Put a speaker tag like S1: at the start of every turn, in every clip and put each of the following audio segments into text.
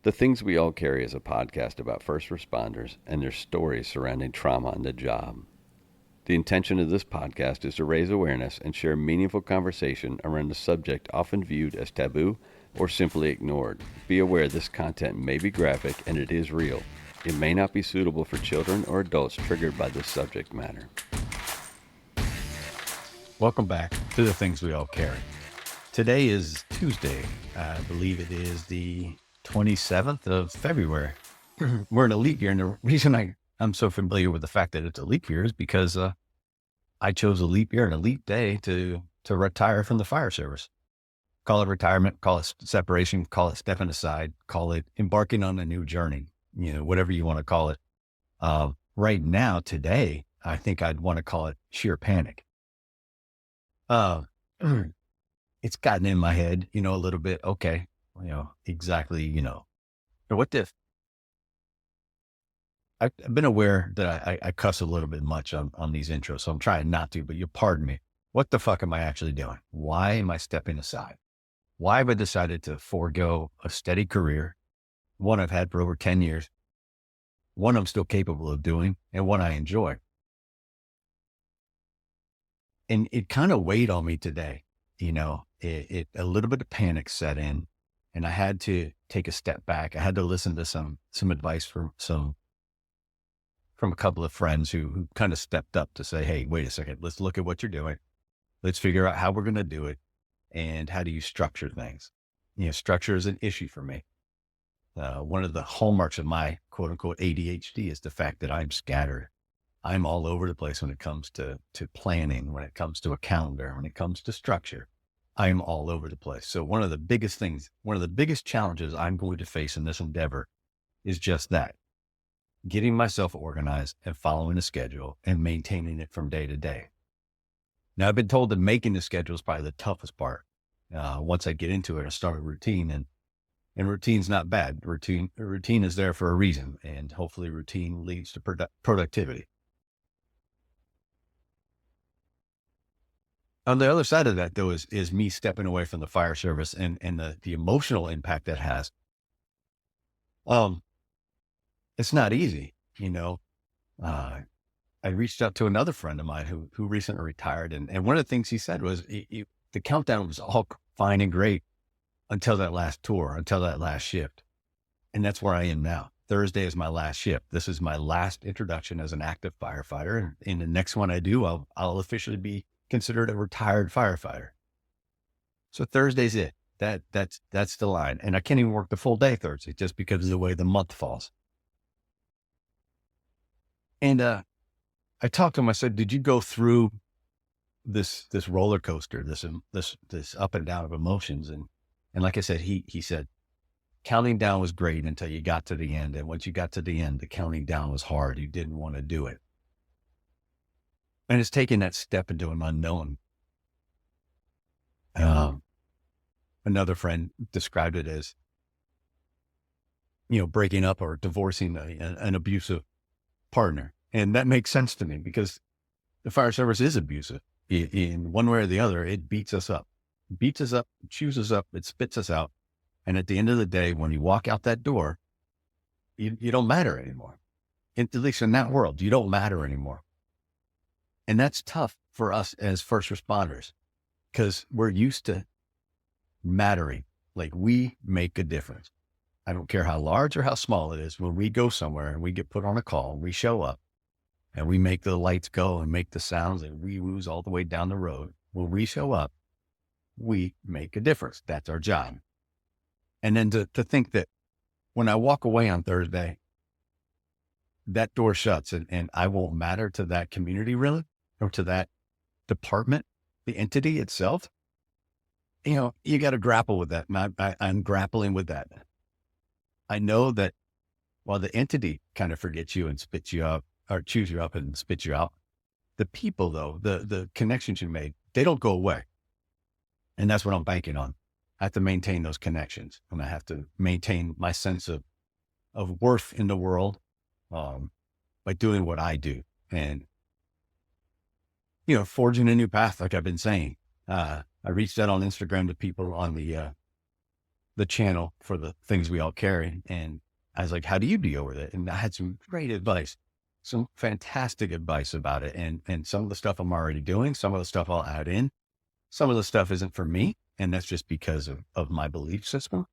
S1: The Things We All Carry is a podcast about first responders and their stories surrounding trauma on the job. The intention of this podcast is to raise awareness and share meaningful conversation around a subject often viewed as taboo or simply ignored. Be aware this content may be graphic and it is real. It may not be suitable for children or adults triggered by this subject matter.
S2: Welcome back to The Things We All Carry. Today is Tuesday. I believe it is the 27th of February. We're in a leap year, and the reason I'm so familiar with the fact that it's a leap year is because I chose a leap year and a leap day to retire from the fire service. Call it retirement, call it separation, call it stepping aside, call it embarking on a new journey, whatever you want to call it. Right now, today, I think I'd want to call it sheer panic. It's gotten in my head, a little bit. Okay, exactly, what if I've been aware that I cuss a little bit much on these intros, so I'm trying not to, but you pardon me. What the fuck am I actually doing? Why am I stepping aside? Why have I decided to forego a steady career, one I've had for over 10 years, one I'm still capable of doing, and one I enjoy? And it kind of weighed on me today. A little bit of panic set in, and I had to take a step back. I had to listen to some advice from a couple of friends who kind of stepped up to say, hey, wait a second, let's look at what you're doing. Let's figure out how we're going to do it. And how do you structure things? Structure is an issue for me. One of the hallmarks of my quote unquote ADHD is the fact that I'm scattered. I'm all over the place when it comes to planning, when it comes to a calendar, when it comes to structure. I'm all over the place. So one of the biggest challenges I'm going to face in this endeavor is just that. Getting myself organized and following a schedule and maintaining it from day to day. Now, I've been told that making the schedule is probably the toughest part. Once I get into it, I start a routine, and routine's not bad. Routine is there for a reason, and hopefully routine leads to productivity. On the other side of that, though, is me stepping away from the fire service and the emotional impact that has. It's not easy, I reached out to another friend of mine who recently retired. And one of the things he said was the countdown was all fine and great until that last tour, until that last shift. And that's where I am now. Thursday is my last shift. This is my last introduction as an active firefighter. And in the next one I do, I'll officially be considered a retired firefighter. So Thursday's it. That's the line. And I can't even work the full day Thursday just because of the way the month falls. And, I talked to him. I said, did you go through this roller coaster, this up and down of emotions? And like I said, he said, counting down was great until you got to the end. And once you got to the end, the counting down was hard. You didn't want to do it. And it's taking that step into an unknown. Another friend described it as, breaking up or divorcing an abusive partner. And that makes sense to me because the fire service is abusive. In one way or the other, it beats us up, chews us up, it spits us out. And at the end of the day, when you walk out that door, you don't matter anymore. At least in that world, you don't matter anymore. And that's tough for us as first responders because we're used to mattering. Like we make a difference. I don't care how large or how small it is. When we go somewhere and we get put on a call, we show up and we make the lights go and make the sounds and we ooze all the way down the road. When we show up, we make a difference. That's our job. And then to think that when I walk away on Thursday, that door shuts and I won't matter to that community really, or to that department, the entity itself, you got to grapple with that. And I'm grappling with that. I know that while the entity kind of forgets you and spits you out or chews you up and spits you out, the people though, the connections you made, they don't go away. And that's what I'm banking on. I have to maintain those connections and I have to maintain my sense of worth in the world, by doing what I do and, forging a new path. Like I've been saying, I reached out on Instagram to people on the the channel for the things we all carry. And I was like, how do you deal with it? And I had some great advice, some fantastic advice about it. And some of the stuff I'm already doing, some of the stuff I'll add in, some of the stuff isn't for me. And that's just because of my belief system.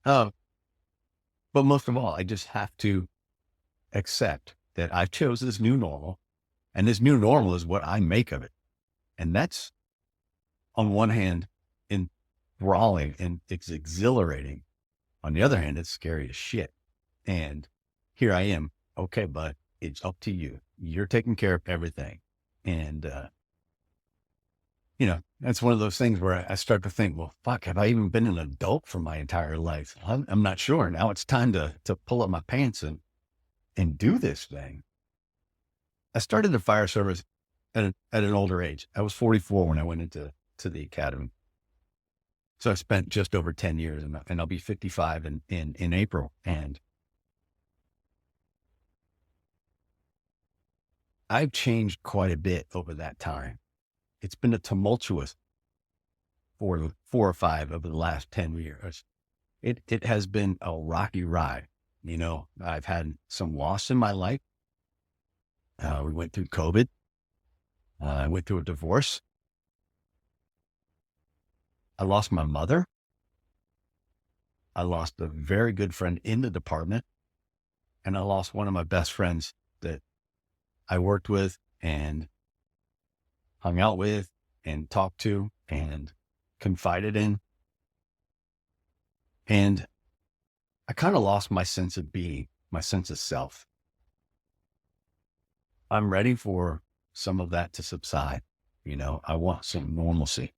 S2: Uh, but most of all, I just have to accept that I chose this new normal, and this new normal is what I make of it. And that's, on one hand, enthralling and it's exhilarating. On the other hand, it's scary as shit. And here I am. Okay, bud, it's up to you. You're taking care of everything. And, that's one of those things where I start to think, well, fuck, have I even been an adult for my entire life? I'm not sure. Now it's time to pull up my pants and do this thing. I started the fire service at an older age. I was 44 when I went into the academy. So I spent just over 10 years and I'll be 55 in April. And I've changed quite a bit over that time. It's been a tumultuous 4 or 5 over the last 10 years. It has been a rocky ride. I've had some loss in my life. We went through COVID. I went through a divorce. I lost my mother. I lost a very good friend in the department. And I lost one of my best friends that I worked with and hung out with and talked to and confided in. And I kind of lost my sense of being, my sense of self. I'm ready for some of that to subside. I want some normalcy.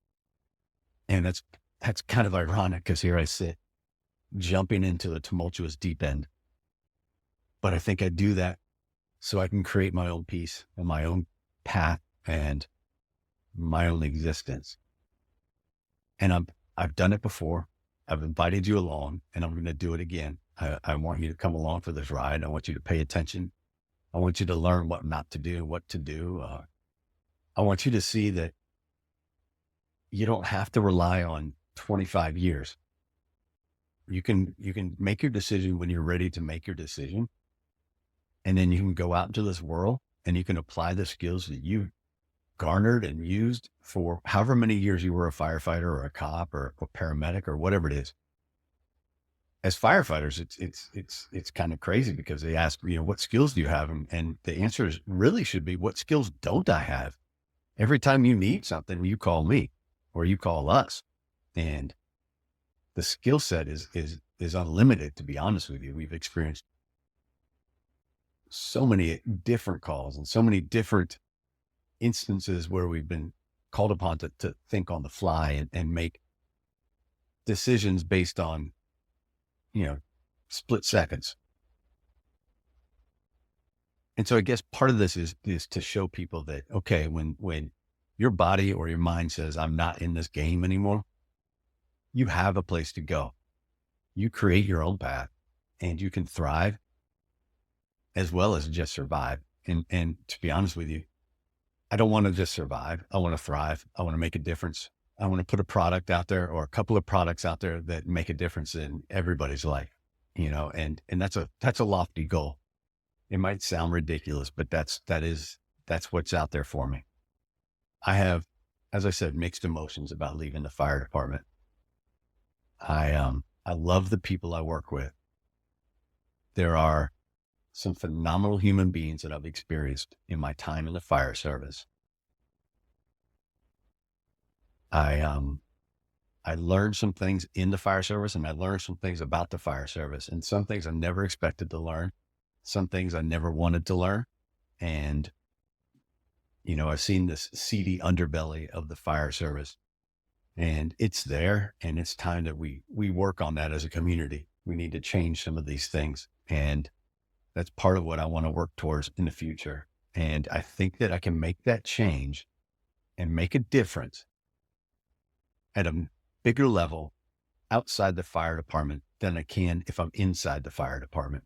S2: And that's kind of ironic because here I sit jumping into the tumultuous deep end. But I think I do that so I can create my own peace and my own path and my own existence. And I've done it before. I've invited you along and I'm going to do it again. I want you to come along for this ride. I want you to pay attention. I want you to learn what not to do, what to do. I want you to see that you don't have to rely on 25 years. You can make your decision when you're ready to make your decision. And then you can go out into this world and you can apply the skills that you garnered and used for however many years you were a firefighter or a cop or a paramedic or whatever it is. As firefighters, it's kind of crazy because they ask, what skills do you have? And the answer really should be, what skills don't I have? Every time you need something, you call me or you call us. And the skill set is unlimited, to be honest with you. We've experienced so many different calls and so many different instances where we've been called upon to think on the fly and make decisions based on, split seconds. And so I guess part of this is to show people that, okay, when your body or your mind says, I'm not in this game anymore, you have a place to go. You create your own path and you can thrive as well as just survive. And to be honest with you, I don't want to just survive. I want to thrive. I want to make a difference. I want to put a product out there or a couple of products out there that make a difference in everybody's life, and that's a lofty goal. It might sound ridiculous, but that's what's out there for me. I have, as I said, mixed emotions about leaving the fire department. I love the people I work with. There are some phenomenal human beings that I've experienced in my time in the fire service. I learned some things in the fire service and I learned some things about the fire service and some things I never expected to learn, some things I never wanted to learn. And, I've seen this seedy underbelly of the fire service and it's there and it's time that we work on that as a community. We need to change some of these things. And that's part of what I want to work towards in the future. And I think that I can make that change and make a difference at a bigger level outside the fire department than I can if I'm inside the fire department.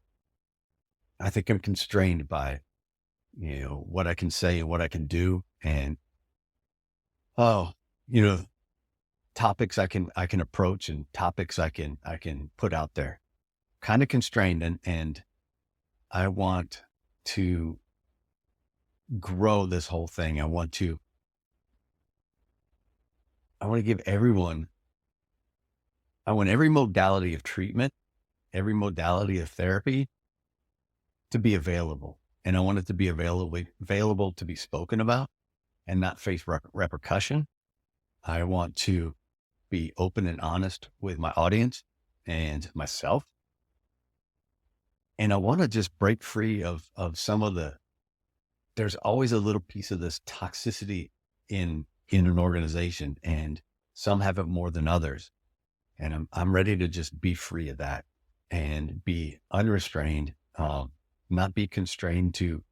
S2: I think I'm constrained by, what I can say and what I can do. And, topics I can approach and topics I can put out there. Kind of constrained, and I want to grow this whole thing. I want to give everyone, I want every modality of treatment, every modality of therapy to be available. And I want it to be available to be spoken about and not face repercussion. I want to be open and honest with my audience and myself. And I want to just break free of some of there's always a little piece of this toxicity in an organization, and some have it more than others. And I'm ready to just be free of that and be unrestrained, not be constrained to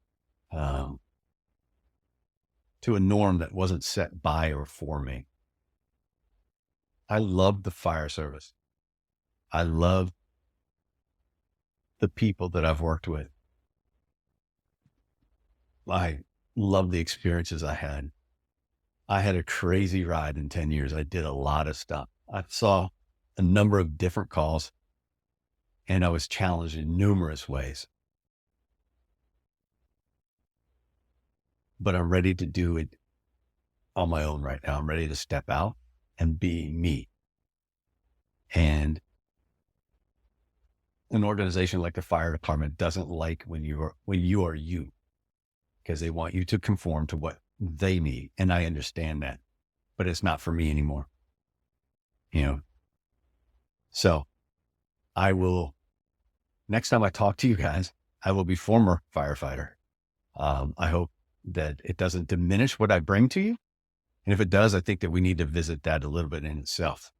S2: a norm that wasn't set by or for me. I love the fire service. I love the people that I've worked with. I love the experiences I had. I had a crazy ride in 10 years. I did a lot of stuff. I saw a number of different calls, and I was challenged in numerous ways. But I'm ready to do it on my own right now. I'm ready to step out and be me. And an organization like the fire department doesn't like when you are you, because they want you to conform to what they need. And I understand that, but it's not for me anymore. So I will, next time I talk to you guys, I will be former firefighter. I hope that it doesn't diminish what I bring to you. And if it does, I think that we need to visit that a little bit in itself.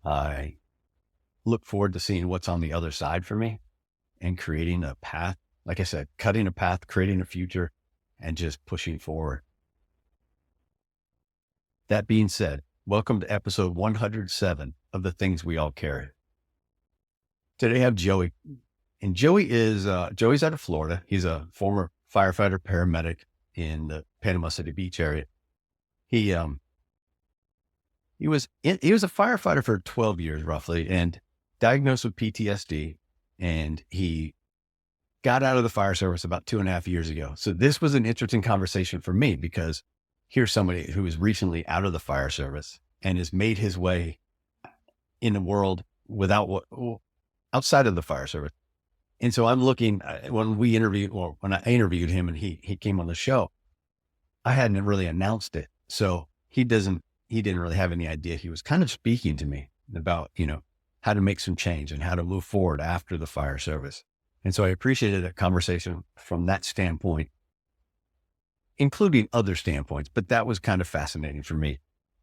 S2: I look forward to seeing what's on the other side for me and creating a path. Like I said, cutting a path, creating a future, and just pushing forward. That being said, welcome to episode 107 of The Things We All Carry. Today I have Joey. And Joey is, Joey's out of Florida. He's a former firefighter, paramedic in the Panama City Beach area. He was a firefighter for 12 years roughly, and diagnosed with PTSD. And he got out of the fire service about 2.5 years ago. So this was an interesting conversation for me, because here's somebody who is recently out of the fire service and has made his way in the world outside of the fire service. And so I'm looking, when I interviewed him and he came on the show, I hadn't really announced it. So he didn't really have any idea. He was kind of speaking to me about, how to make some change and how to move forward after the fire service. And so I appreciated that conversation from that standpoint, including other standpoints, but that was kind of fascinating for me.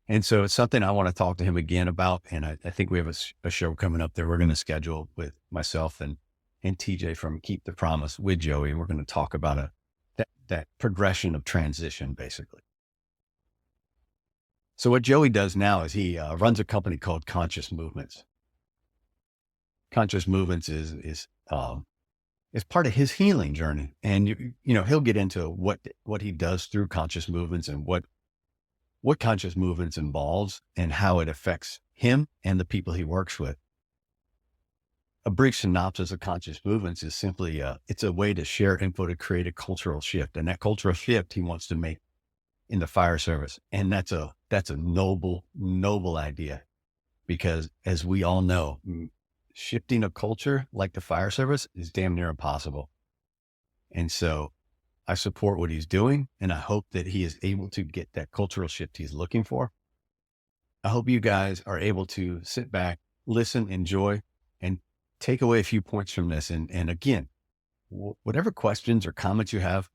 S2: And so it's something I want to talk to him again about. And I think we have a show coming up that we're going to schedule with myself and TJ from Keep the Promise with Joey. And we're going to talk about that progression of transition, basically. So what Joey does now is he runs a company called Conscious Movements. Conscious Movements is part of his healing journey. And, he'll get into what he does through Conscious Movements and what Conscious Movements involves and how it affects him and the people he works with. A brief synopsis of Conscious Movements is simply, it's a way to share info to create a cultural shift. And that cultural shift he wants to make in the fire service. And that's a noble idea, because as we all know, shifting a culture like the fire service is damn near impossible. And so I support what he's doing, and I hope that he is able to get that cultural shift he's looking for. I hope you guys are able to sit back, listen, enjoy, and take away a few points from this. And again, whatever questions or comments you have,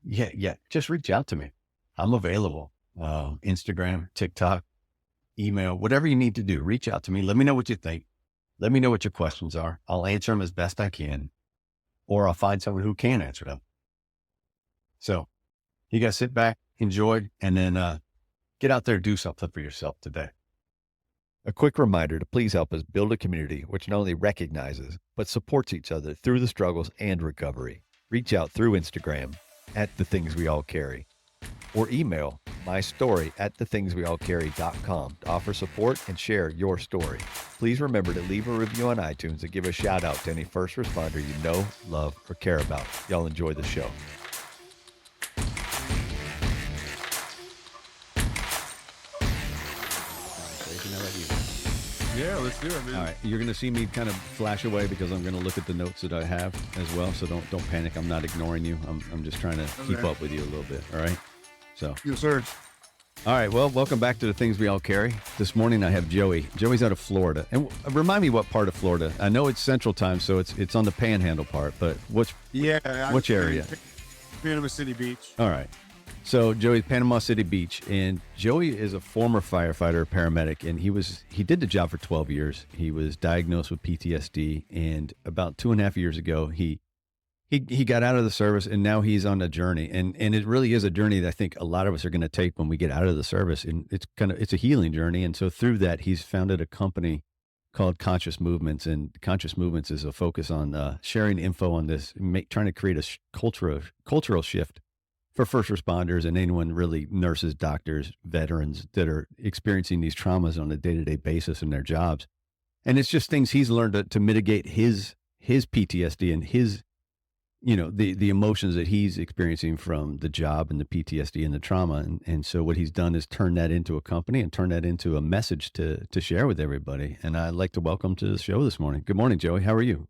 S2: just reach out to me. I'm available. Instagram, TikTok, email, whatever you need to do, reach out to me. Let me know what you think. Let me know what your questions are. I'll answer them as best I can, or I'll find someone who can answer them. So you guys sit back, enjoy, and then get out there, do something for yourself today.
S3: A quick reminder to please help us build a community which not only recognizes, but supports each other through the struggles and recovery. Reach out through Instagram @TheThingsWeAllCarry or email my story at thethingsweallcarry.com to offer support and share your story. Please remember to leave a review on iTunes and give a shout out to any first responder you know, love, or care about. Y'all enjoy the show.
S2: Yeah, let's do it, man.
S4: All right, you're going to see me kind of flash away because I'm going to look at the notes that I have as well. So don't panic. I'm not ignoring you. I'm just trying to keep up with you a little bit. All right. So.
S2: Yes, sir.
S4: All right. Well, welcome back to the Things We All Carry. This morning I have Joey. Joey's out of Florida, and remind me what part of Florida. I know it's Central Time, so it's on the Panhandle part. But which area?
S2: Panama City Beach.
S4: All right. So Joey's Panama City Beach, and Joey is a former firefighter, paramedic, and he did the job for 12 years. He was diagnosed with PTSD, and about 2.5 years ago, he got out of the service, and now he's on a journey, and it really is a journey that I think a lot of us are going to take when we get out of the service, and it's a healing journey, and so through that, he's founded a company called Conscious Movements, and Conscious Movements is a focus on sharing info on this, trying to create a cultural shift for first responders and anyone really, nurses, doctors, veterans that are experiencing these traumas on a day-to-day basis in their jobs. And it's just things he's learned to mitigate his PTSD and his, the emotions that he's experiencing from the job and the PTSD and the trauma. And so what he's done is turn that into a company and turn that into a message to share with everybody. And I'd like to welcome to the show this morning. Good morning, Joey. How are you?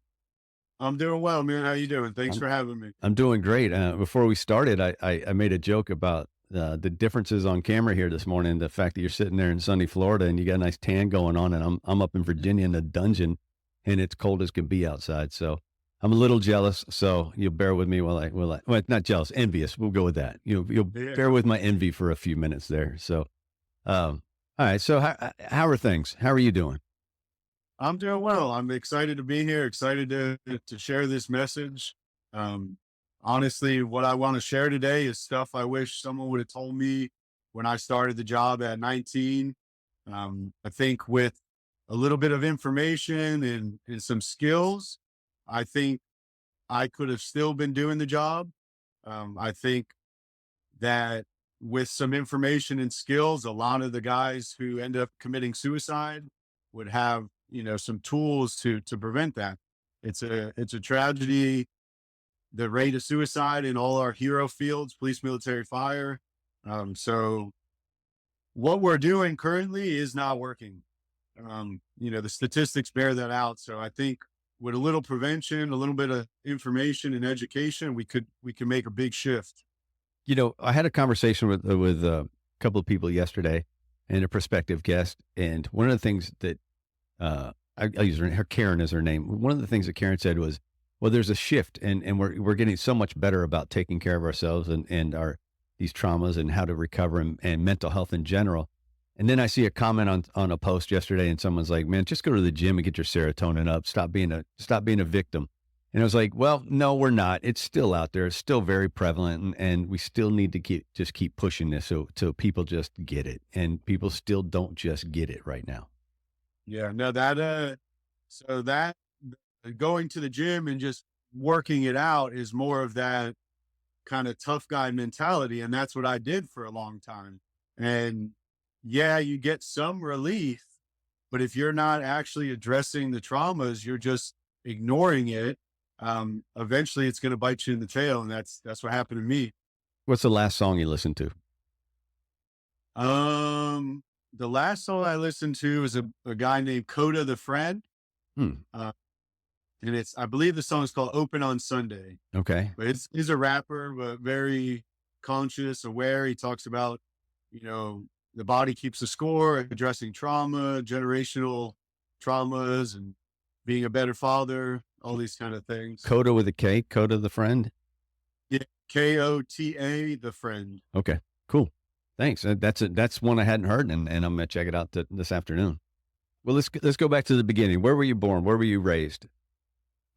S2: I'm doing well, man. How you doing? Thanks for having me.
S4: I'm doing great. Before we started, I made a joke about the differences on camera here this morning. The fact that you're sitting there in sunny Florida and you got a nice tan going on, and I'm up in Virginia in a dungeon, and it's cold as can be outside. So I'm a little jealous. So you'll bear with me while well, not jealous, envious. We'll go with that. You'll bear with my envy for a few minutes there. So, all right. So how are things? How are you doing?
S2: I'm doing well. I'm excited to be here, excited to share this message. Honestly, what I want to share today is stuff I wish someone would have told me when I started the job at 19. I think with a little bit of information and some skills, I think I could have still been doing the job. I think that with some information and skills, a lot of the guys who end up committing suicide would have some tools to prevent that. It's a tragedy, the rate of suicide in all our hero fields, police, military, fire. So what we're doing currently is not working. The statistics bear that out. So I think with a little prevention, a little bit of information and education, we could make a big shift.
S4: I had a conversation with a couple of people yesterday and a prospective guest. And one of the things that I'll use her Karen as her name. One of the things that Karen said was, well, there's a shift and we're getting so much better about taking care of ourselves and these traumas and how to recover and mental health in general. And then I see a comment on a post yesterday and someone's like, man, just go to the gym and get your serotonin up. Stop being a victim. And I was like, well, no, we're not. It's still out there. It's still very prevalent. And we still need to keep pushing this so people just get it. And people still don't just get it right now.
S2: Yeah, no, so that going to the gym and just working it out is more of that kind of tough guy mentality. And that's what I did for a long time. And yeah, you get some relief, but if you're not actually addressing the traumas, you're just ignoring it. Eventually it's going to bite you in the tail. And that's what happened to me.
S4: What's the last song you listened to?
S2: The last song I listened to is a guy named Coda the Friend. And I believe the song is called Open on Sunday.
S4: Okay.
S2: But he's a rapper, but very conscious, aware. He talks about, the body keeps the score, addressing trauma, generational traumas, and being a better father, all these kind of things.
S4: Coda with a K, Coda the Friend?
S2: Yeah, Kota, the Friend.
S4: Okay, cool. Thanks. That's one I hadn't heard, and I'm going to check it out this afternoon. Well, let's go back to the beginning. Where were you born? Where were you raised?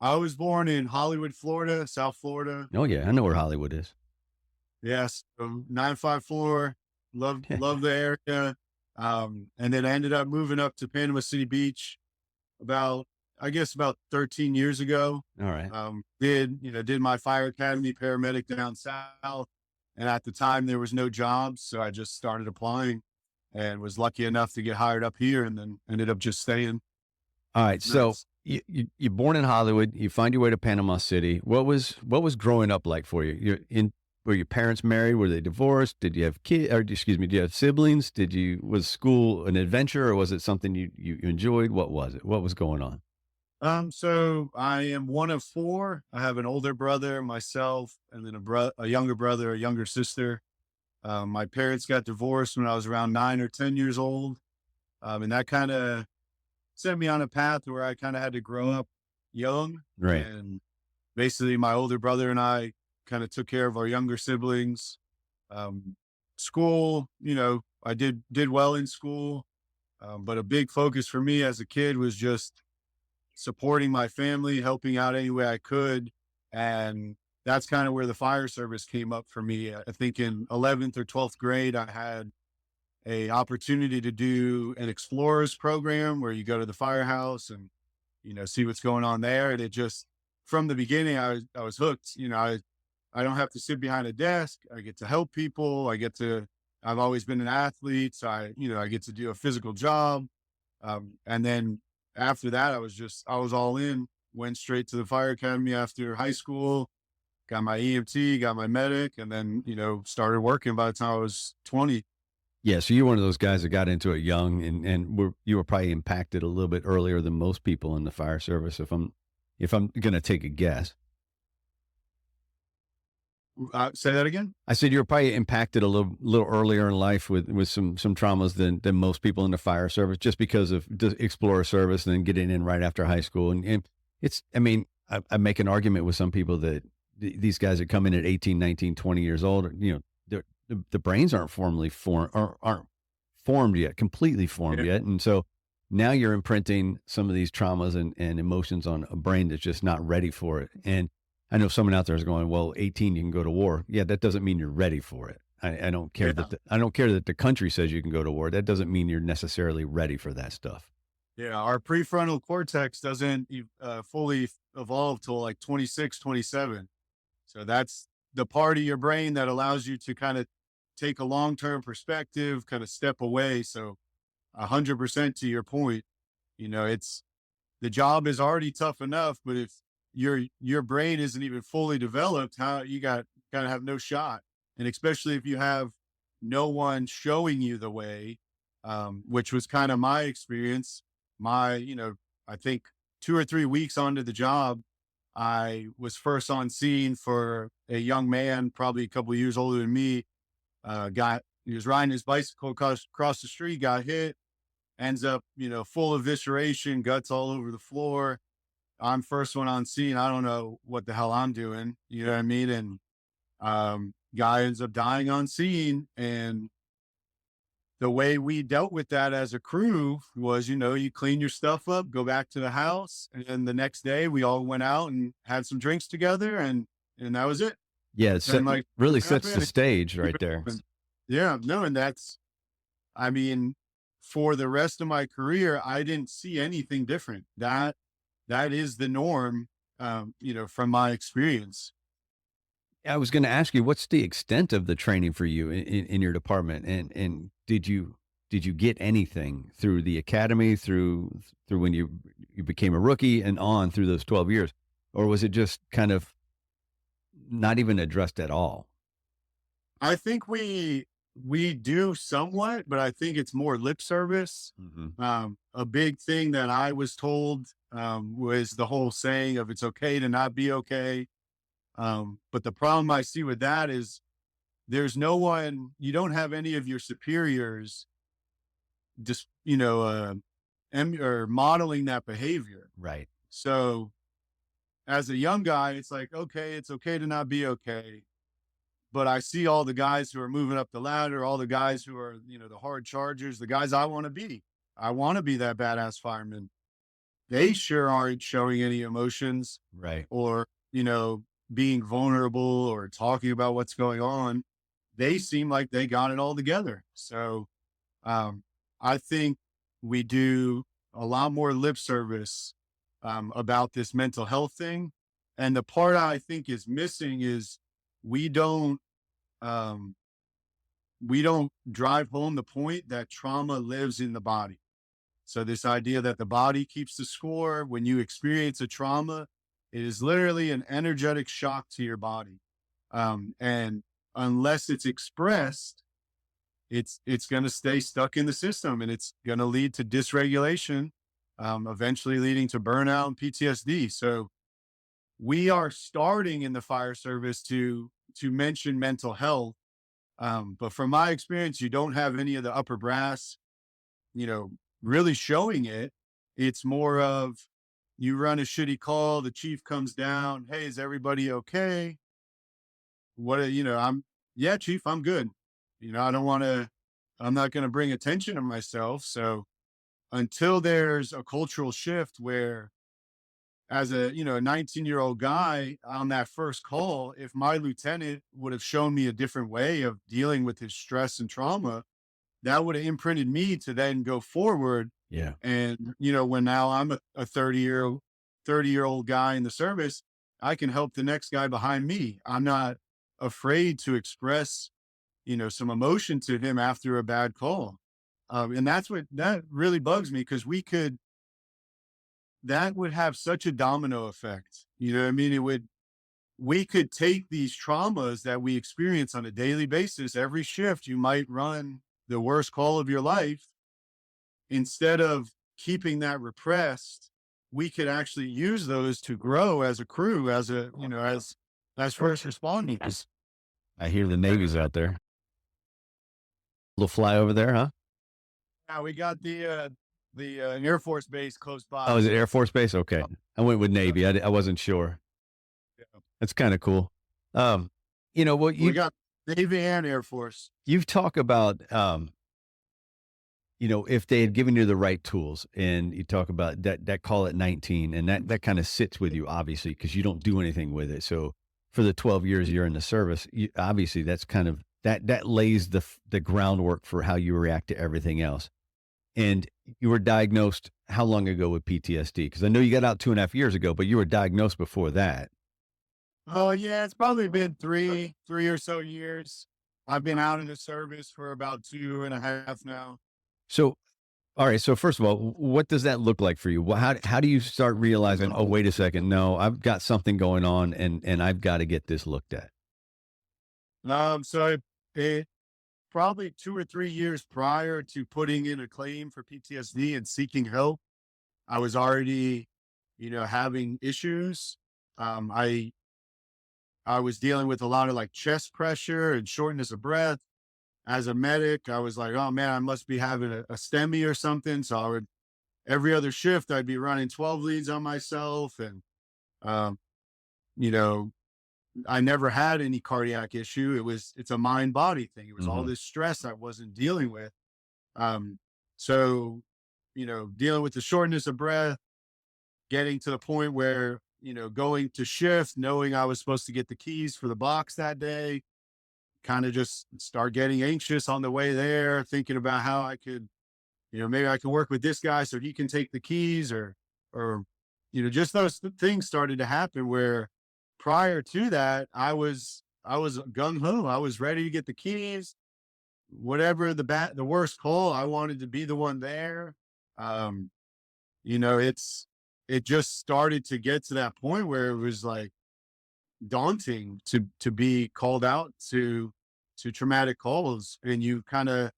S2: I was born in Hollywood, Florida, South Florida.
S4: Oh yeah, I know where Hollywood is.
S2: Yes, 954. Love the area. And then I ended up moving up to Panama City Beach about 13 years ago.
S4: All right.
S2: Did my fire academy paramedic down south.
S5: And at the time there was no jobs. So I just started applying and was lucky enough to get hired up here, and then ended up just staying.
S4: All right. So
S5: Nice.
S4: you're born in Hollywood. You find your way to Panama City. What was growing up like for you? Were your parents married? Were they divorced? Did you have kids? Or excuse me, do you have siblings? Was school an adventure, or was it something you enjoyed? What was it? What was going on?
S5: So I am one of four. I have an older brother, myself, and then a younger brother, a younger sister. My parents got divorced when I was around 9 or 10 years old. And that kind of set me on a path where I kind of had to grow up young.
S4: Right.
S5: And basically my older brother and I kind of took care of our younger siblings. School, I did well in school. But a big focus for me as a kid was just supporting my family, helping out any way I could. And that's kind of where the fire service came up for me. I think in 11th or 12th grade, I had a opportunity to do an explorers program where you go to the firehouse and, see what's going on there. And it just, from the beginning, I was hooked. I don't have to sit behind a desk. I get to help people. I've always been an athlete. So I get to do a physical job. And then after that, I was all in, went straight to the fire academy after high school, got my EMT, got my medic, and then, started working by the time I was 20.
S4: Yeah. So you're one of those guys that got into it young, and you were probably impacted a little bit earlier than most people in the fire service. If I'm going to take a guess.
S5: Say that again?
S4: I said you were probably impacted a little earlier in life with some traumas than most people in the fire service, just because of the explorer service and then getting in right after high school. And I make an argument with some people that these guys that come in at 18, 19, 20 years old, the brains aren't formally formed, or aren't formed yet, completely formed yet. And so now you're imprinting some of these traumas and emotions on a brain that's just not ready for it. And I know someone out there is going, well, 18, you can go to war. Yeah, that doesn't mean you're ready for it. I don't care I don't care that the country says you can go to war. That doesn't mean you're necessarily ready for that stuff.
S5: Yeah. Our prefrontal cortex doesn't fully evolve till like 26, 27. So that's the part of your brain that allows you to kind of take a long-term perspective, kind of step away. So 100% to your point, the job is already tough enough, but if your brain isn't even fully developed, how you kind of have no shot. And especially if you have no one showing you the way, which was kind of my experience. I think 2 or 3 weeks onto the job, I was first on scene for a young man, probably a couple of years older than me. He was riding his bicycle across the street, got hit, ends up, full evisceration, guts all over the floor. I'm first one on scene. I don't know what the hell I'm doing. You know what I mean? And guy ends up dying on scene. And the way we dealt with that as a crew was, you clean your stuff up, go back to the house. And then the next day we all went out and had some drinks together, and that was it.
S4: Yeah. It really sets the stage right there.
S5: Yeah. No. And for the rest of my career, I didn't see anything different. That is the norm, from my experience.
S4: I was going to ask you, what's the extent of the training for you in your department? And did you get anything through the academy, through when you became a rookie and on through those 12 years? Or was it just kind of not even addressed at all?
S5: I think we do somewhat, but I think it's more lip service.
S4: Mm-hmm.
S5: A big thing that I was told was the whole saying of it's okay to not be okay. But the problem I see with that is there's no one, you don't have any of your superiors just, or modeling that behavior.
S4: Right.
S5: So as a young guy, it's like, okay, it's okay to not be okay. But I see all the guys who are moving up the ladder, all the guys who are, the hard chargers, the guys I want to be. I want to be that badass fireman. They sure aren't showing any emotions,
S4: right?
S5: Or, being vulnerable or talking about what's going on. They seem like they got it all together. So I think we do a lot more lip service about this mental health thing. And the part I think is missing is we don't um, we don't drive home the point that trauma lives in the body. So this idea that the body keeps the score when you experience a trauma, it is literally an energetic shock to your body. And unless it's expressed, it's going to stay stuck in the system, and it's going to lead to dysregulation, eventually leading to burnout and PTSD. So we are starting in the fire service to mention mental health. But from my experience, you don't have any of the upper brass, you know, really showing it. It's more of, you run a shitty call, the chief comes down, hey, is everybody okay? Yeah, chief, I'm good. I don't want to, I'm not going to bring attention to myself. So until there's a cultural shift where, as a 19-year-old guy on that first call, if my lieutenant would have shown me a different way of dealing with his stress and trauma, that would have imprinted me to then go forward.
S4: Yeah.
S5: And, when now I'm a 30-year-old guy in the service, I can help the next guy behind me. I'm not afraid to express, some emotion to him after a bad call. And that really bugs me, because that would have such a domino effect. You know what I mean? We could take these traumas that we experience on a daily basis. Every shift, you might run the worst call of your life. Instead of keeping that repressed, we could actually use those to grow as a crew, as as first responders.
S4: I hear the Navy's out there. Little flyover there, huh?
S5: Now we got the Air Force Base close by.
S4: Oh, is it Air Force Base? Okay. I went with Navy. I wasn't sure.
S5: Yeah.
S4: That's kind of cool. Well,
S5: We got Navy and Air Force.
S4: you've talked about, if they had given you the right tools, and you talk about that call at 19, and that kind of sits with you, obviously, because you don't do anything with it. So for the 12 years you're in the service, obviously that's kind of, that lays the groundwork for how you react to everything else. And you were diagnosed how long ago with PTSD? Because I know you got out 2.5 years ago, but you were diagnosed before that.
S5: Oh yeah, it's probably been three or so years. I've been out in the service for about 2.5 now.
S4: So, all right. So first of all, what does that look like for you? How do you start realizing, oh, wait a second, no, I've got something going on, and I've got to get this looked at?
S5: So it probably 2 or 3 years prior to putting in a claim for PTSD and seeking help, I was already, having issues. I was dealing with a lot of like chest pressure and shortness of breath. As a medic, I was like, oh man, I must be having a STEMI or something. So every other shift, I'd be running 12 leads on myself. And, um, you know, I never had any cardiac issue. It's a mind body thing. It was all this stress I wasn't dealing with. Um, so, dealing with the shortness of breath, getting to the point where, going to shift, knowing I was supposed to get the keys for the box that day, kind of just start getting anxious on the way there, thinking about how I could, maybe I can work with this guy so he can take the keys, or, just those things started to happen where prior to that, I was gung ho. I was ready to get the keys, whatever the worst call, I wanted to be the one there. Um, it just started to get to that point where it was like daunting to be called out to traumatic calls, and you kind of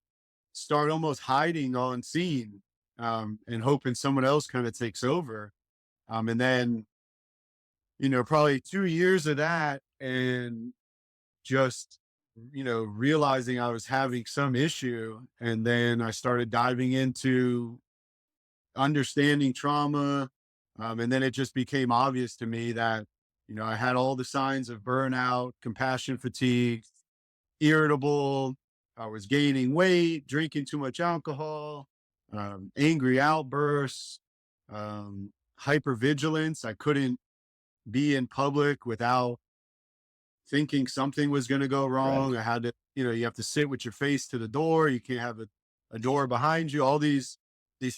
S5: start almost hiding on scene, and hoping someone else kind of takes over. And then, probably 2 years of that, and just, realizing I was having some issue. And then I started diving into understanding trauma. And then it just became obvious to me that, I had all the signs of burnout, compassion fatigue, irritable. I was gaining weight, drinking too much alcohol, angry outbursts, hypervigilance. I couldn't be in public without thinking something was going to go wrong. Right. I had to, you have to sit with your face to the door. You can't have a door behind you, all these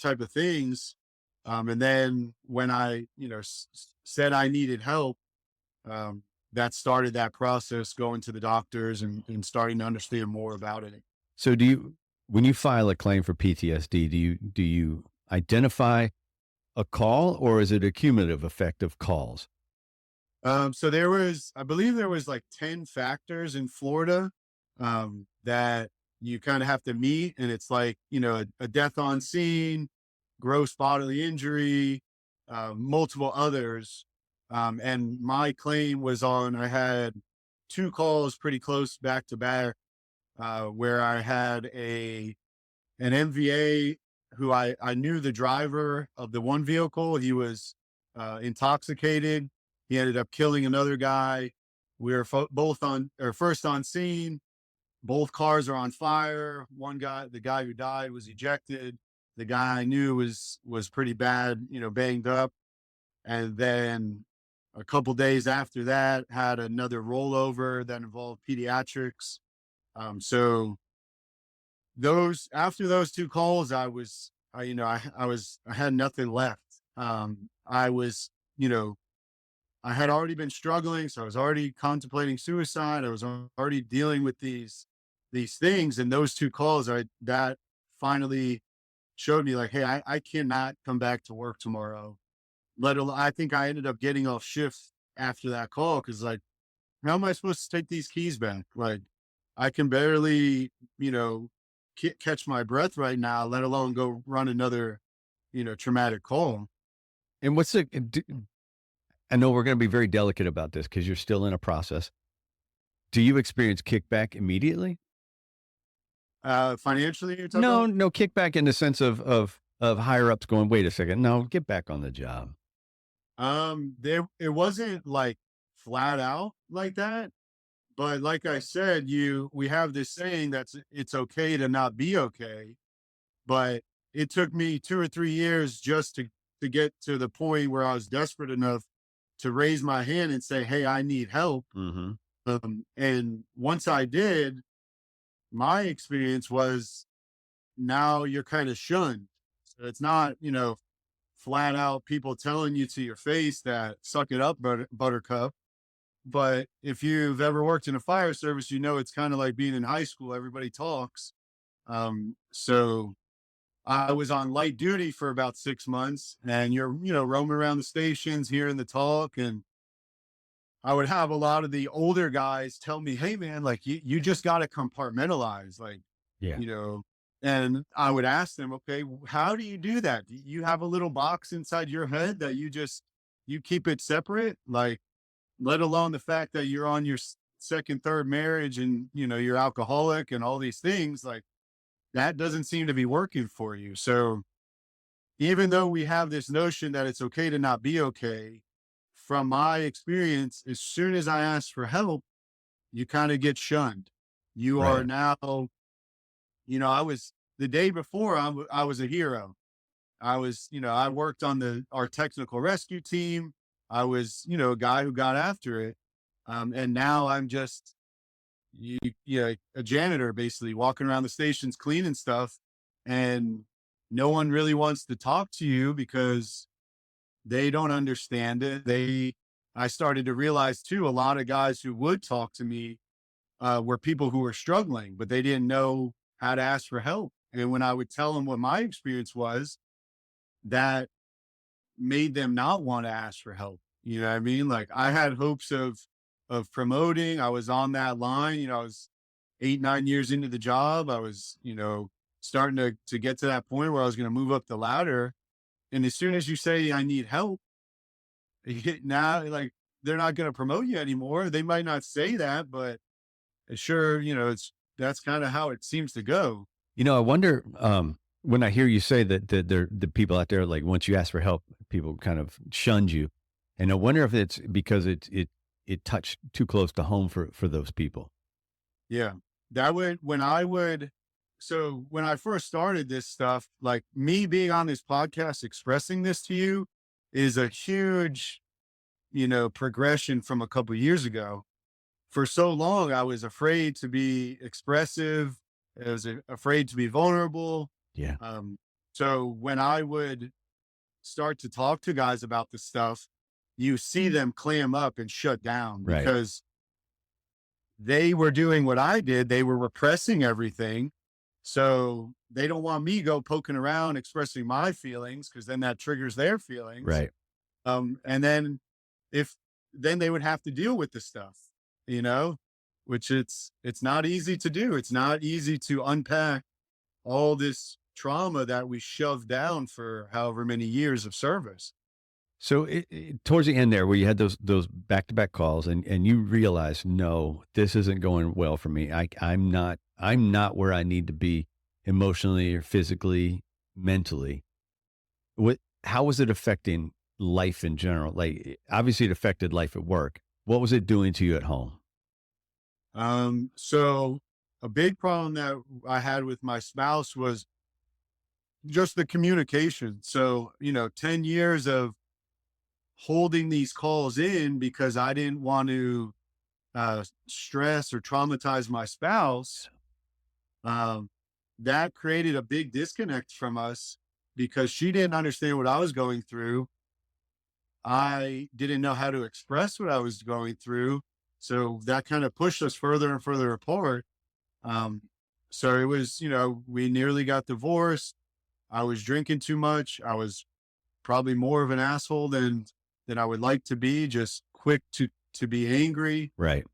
S5: type of things. And then when I, said I needed help, that started that process, going to the doctors and starting to understand more about it.
S4: So when you file a claim for PTSD, do you identify a call, or is it a cumulative effect of calls?
S5: So I believe there was like 10 factors in Florida, that you kind of have to meet. And it's like, a death on scene, gross bodily injury, multiple others. And my claim was I had two calls pretty close back to back, where I had an MVA who I knew the driver of the one vehicle. He was intoxicated. He ended up killing another guy. We were first on scene. Both cars are on fire. The guy who died was ejected. The guy I knew was pretty bad, banged up. And then a couple days after that, had another rollover that involved pediatrics. So after those two calls, I had nothing left. I was, I had already been struggling, so I was already contemplating suicide. I was already dealing with these things, and those two calls that finally showed me like, hey, I cannot come back to work tomorrow. I think I ended up getting off shift after that call, because like, how am I supposed to take these keys back? Like, I can barely, catch my breath right now, let alone go run another, traumatic call.
S4: And I know we're going to be very delicate about this because you're still in a process. Do you experience kickback immediately?
S5: Financially, you're talking
S4: No,
S5: about?
S4: no kickback in the sense of higher ups going, wait a second, no, get back on the job.
S5: It wasn't like flat out like that, but like I said, we have this saying it's okay to not be okay. But it took me 2 or 3 years just to get to the point where I was desperate enough to raise my hand and say, hey, I need help.
S4: Mm-hmm.
S5: And once I did, my experience was, now you're kind of shunned. So it's not, flat out people telling you to your face that suck it up, buttercup. But if you've ever worked in a fire service, it's kind of like being in high school. Everybody talks. So I was on light duty for about 6 months, and you're, roaming around the stations, hearing the talk. And I would have a lot of the older guys tell me, hey man, like you just got to compartmentalize, like,
S4: Yeah.
S5: and I would ask them, okay, how do you do that? Do you have a little box inside your head that you keep it separate? Like, let alone the fact that you're on your second, third marriage, and, you're alcoholic and all these things, like, that doesn't seem to be working for you. So even though we have this notion that it's okay to not be okay, from my experience, as soon as I ask for help, you kind of get shunned. You are
S4: Right.
S5: now, the day before, I was a hero. I worked on our technical rescue team. I was, a guy who got after it. And now I'm just, a janitor, basically walking around the stations, cleaning stuff. And no one really wants to talk to you because they don't understand it. I started to realize too, a lot of guys who would talk to me, were people who were struggling, but they didn't know how to ask for help. And when I would tell them what my experience was, that made them not want to ask for help. You know what I mean? Like, I had hopes of promoting. I was on that line. I was 8, 9 years into the job. I was, starting to get to that point where I was going to move up the ladder. And as soon as you say, I need help, now, like, they're not going to promote you anymore. They might not say that, but sure, that's kind of how it seems to go.
S4: I wonder, when I hear you say that the people out there, like once you ask for help, people kind of shunned you. And I wonder if it's because it touched too close to home for those people.
S5: Yeah. So when I first started this stuff, like, me being on this podcast, expressing this to you is a huge, progression from a couple years ago. For so long, I was afraid to be expressive. I was afraid to be vulnerable.
S4: Yeah.
S5: So when I would start to talk to guys about this stuff, you see them clam up and shut down
S4: Right.
S5: because they were doing what I did. They were repressing everything. So they don't want me go poking around expressing my feelings because then that triggers their feelings.
S4: Right.
S5: And then if then they would have to deal with the stuff, you know, which it's not easy to do. It's not easy to unpack all this trauma that we shoved down for however many years of service.
S4: So towards the end there, where you had those back to back calls, and you realized, no, this isn't going well for me. I'm not where I need to be emotionally or physically, mentally. How was it affecting life in general? Like, obviously, it affected life at work. What was it doing to you at home?
S5: So a big problem that I had with my spouse was just the communication. So, 10 years of holding these calls in because I didn't want to stress or traumatize my spouse. That created a big disconnect from us because she didn't understand what I was going through. I didn't know how to express what I was going through. So that kind of pushed us further and further apart. So it was, we nearly got divorced. I was drinking too much. I was probably more of an asshole than I would like to be, just quick to be angry.
S4: Right.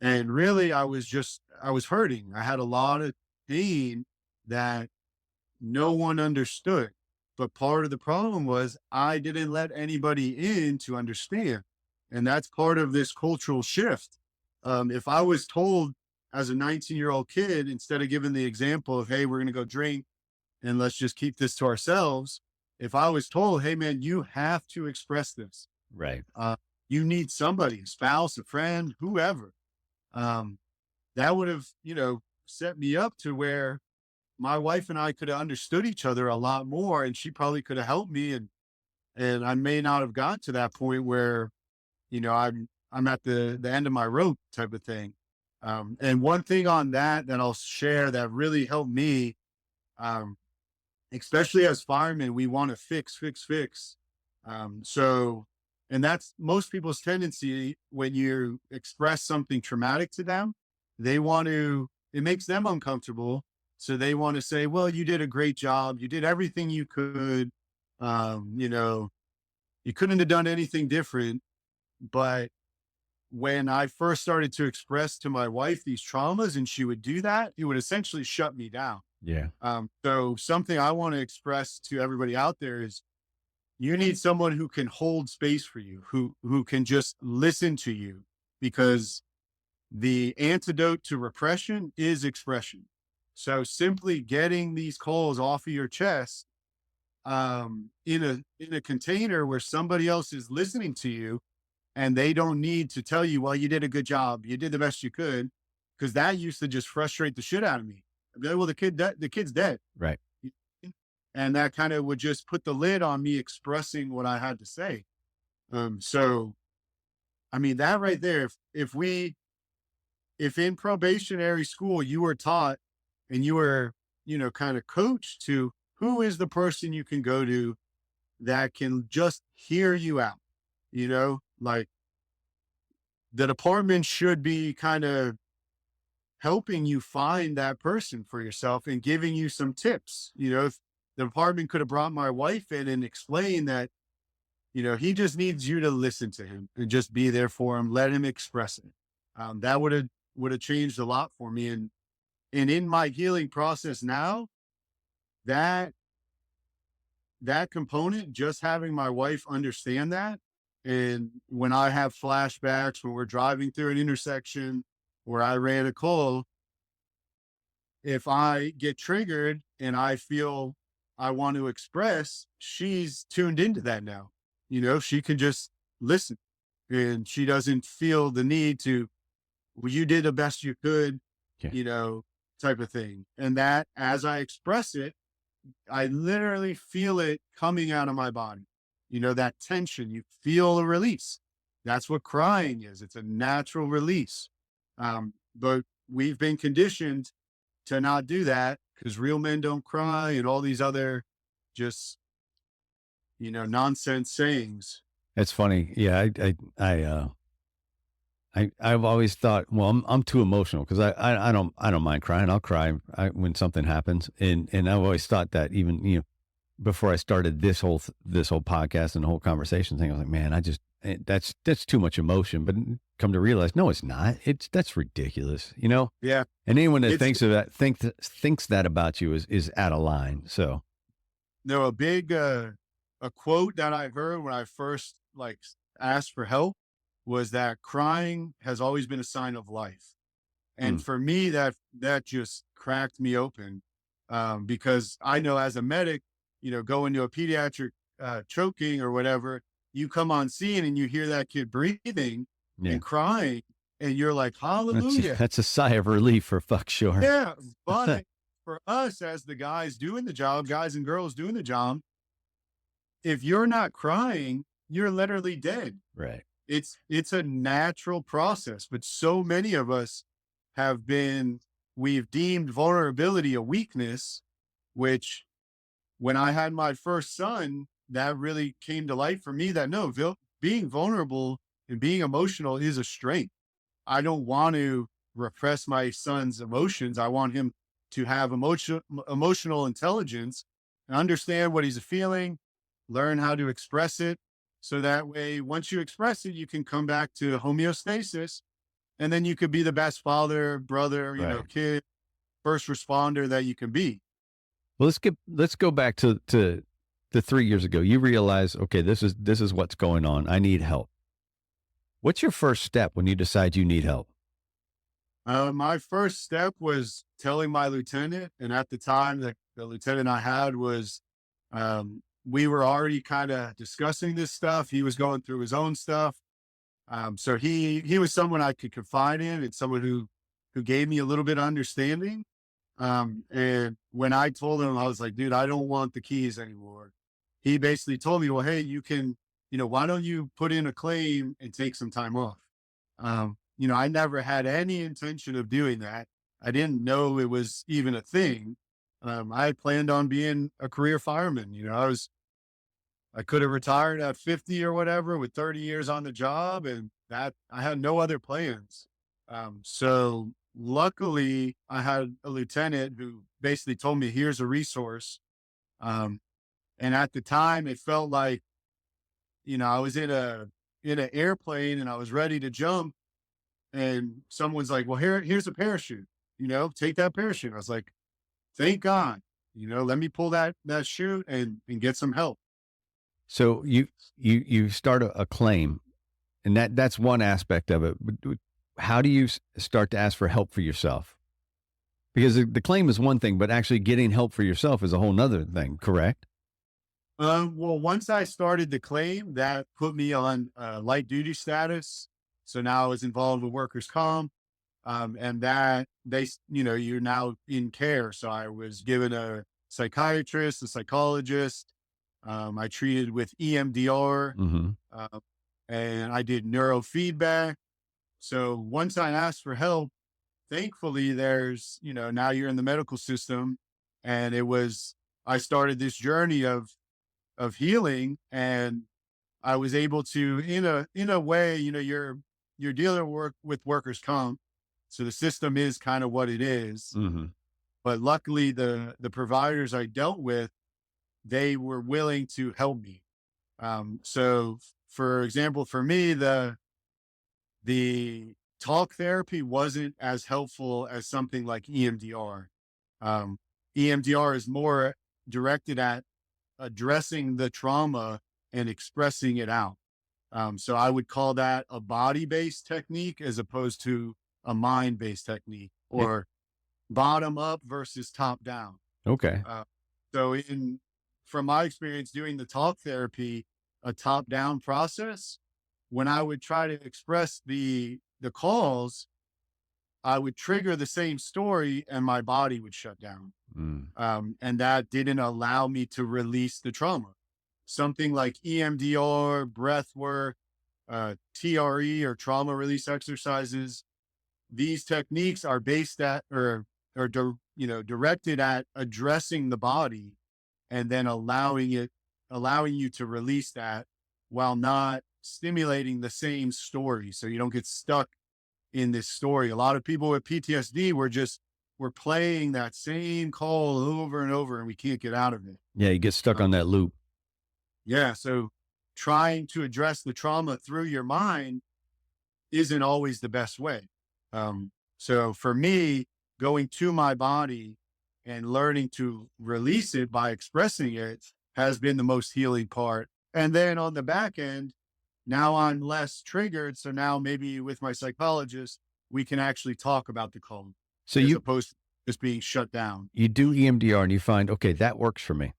S5: And really I was hurting. I had a lot of pain that no one understood. But part of the problem was I didn't let anybody in to understand. And that's part of this cultural shift. If I was told as a 19-year-old kid, instead of giving the example of, hey, we're going to go drink and let's just keep this to ourselves. If I was told, hey, man, you have to express this.
S4: Right.
S5: You need somebody, a spouse, a friend, whoever. That would have, set me up to where my wife and I could have understood each other a lot more, and she probably could have helped me. And I may not have got to that point where, I'm at the end of my rope type of thing. And one thing on that I'll share that really helped me, especially as firemen, we want to fix. And that's most people's tendency when you express something traumatic to them, it makes them uncomfortable. So they want to say, well, you did a great job. You did everything you could. You couldn't have done anything different. But when I first started to express to my wife these traumas and she would do that, it would essentially shut me down.
S4: Yeah.
S5: So something I want to express to everybody out there is you need someone who can hold space for you, who can just listen to you, because the antidote to repression is expression. So simply getting these calls off of your chest, in a container where somebody else is listening to you and they don't need to tell you, well, you did a good job. You did the best you could. Cause that used to just frustrate the shit out of me. I'd be like, well, the kid's dead.
S4: Right.
S5: And that kind of would just put the lid on me expressing what I had to say. So, I mean, that right there, if in probationary school you were taught and you were, kind of coached to who is the person you can go to that can just hear you out, like the department should be kind of helping you find that person for yourself and giving you some tips. If the department could have brought my wife in and explained that, he just needs you to listen to him and just be there for him, let him express it. That would have changed a lot for me. And in my healing process now, that component, just having my wife understand that. And when I have flashbacks, when we're driving through an intersection where I ran a call, if I get triggered and I feel I want to express, she's tuned into that now. She can just listen and she doesn't feel the need to, well, you did the best you could, type of thing. And that as I express it, I literally feel it coming out of my body. That tension, you feel a release. That's what crying is. It's a natural release. But we've been conditioned to not do that because real men don't cry and all these other just, nonsense sayings.
S4: It's funny. Yeah. I've always thought, well, I'm too emotional because I don't mind crying. I'll cry when something happens. And I've always thought that even, before I started this whole podcast and the whole conversation thing, I was like, man, that's too much emotion. But come to realize, no, it's not. That's ridiculous,
S5: Yeah.
S4: And anyone that
S5: It's,
S4: thinks of that, thinks that about you is out of line. So,
S5: no, a quote that I heard when I first like asked for help was that crying has always been a sign of life. And
S4: mm,
S5: for me, that just cracked me open, because I know as a medic, going to a pediatric choking or whatever, you come on scene and you hear that kid breathing
S4: yeah,
S5: and crying, and you're like, hallelujah.
S4: that's a sigh of relief for fuck sure.
S5: Yeah. But for us as the guys doing the job, guys and girls doing the job, if you're not crying, you're literally dead.
S4: Right.
S5: It's a natural process, but so many of us we've deemed vulnerability a weakness, which when I had my first son, that really came to light for me that no, being vulnerable and being emotional is a strength. I don't want to repress my son's emotions. I want him to have emotional intelligence and understand what he's feeling, learn how to express it. So that way, once you express it, you can come back to homeostasis, and then you could be the best father, brother,
S4: Right.
S5: kid, first responder that you can be.
S4: Well, let's go back to 3 years ago. You realize, okay, this is what's going on. I need help. What's your first step when you decide you need help?
S5: My first step was telling my lieutenant, and at the time, the lieutenant I had was, we were already kind of discussing this stuff. He was going through his own stuff, so he was someone I could confide in, and someone who gave me a little bit of understanding. And when I told him, I was like, dude, I don't want the keys anymore. He basically told me, well, hey, you can, why don't you put in a claim and take some time off? I never had any intention of doing that. I didn't know it was even a thing. I had planned on being a career fireman. I could have retired at 50 or whatever with 30 years on the job, and that I had no other plans. So luckily I had a lieutenant who basically told me, here's a resource. Um, and at the time it felt like, I was in an airplane and I was ready to jump, and someone's like, well, here's a parachute, take that parachute. I was like, thank God, let me pull that chute and get some help.
S4: So you start a claim, and that's one aspect of it. But how do you start to ask for help for yourself? Because the claim is one thing, but actually getting help for yourself is a whole nother thing. Correct?
S5: Well, once I started the claim, that put me on light duty status. So now I was involved with workers' comp, and that you're now in care. So I was given a psychiatrist, a psychologist. I treated with EMDR,
S4: Mm-hmm.
S5: uh, and I did neurofeedback. So once I asked for help, thankfully there's, now you're in the medical system, and I started this journey of healing, and I was able to, in a way, you're dealing with workers' comp. So the system is kind of what it is.
S4: Mm-hmm.
S5: But luckily the providers I dealt with, they were willing to help me. So for example, for me, the talk therapy wasn't as helpful as something like EMDR. Um, EMDR is more directed at addressing the trauma and expressing it out. So I would call that a body-based technique as opposed to a mind-based technique, or bottom up versus top down.
S4: Okay.
S5: So from my experience doing the talk therapy, a top down process, when I would try to express the calls, I would trigger the same story and my body would shut down.
S4: Mm.
S5: And that didn't allow me to release the trauma. Something like EMDR, breath work, TRE or trauma release exercises. These techniques are based at, directed at addressing the body and then allowing you to release that while not stimulating the same story. So you don't get stuck in this story. A lot of people with PTSD, we're playing that same call over and over and we can't get out of it.
S4: Yeah, you get stuck on that loop.
S5: Yeah. So trying to address the trauma through your mind isn't always the best way. So for me, going to my body and learning to release it by expressing it has been the most healing part. And then on the back end, now I'm less triggered. So now maybe with my psychologist, we can actually talk about the call
S4: So
S5: as
S4: you
S5: opposed to just being shut down.
S4: you do EMDR and you find, okay, that works for me.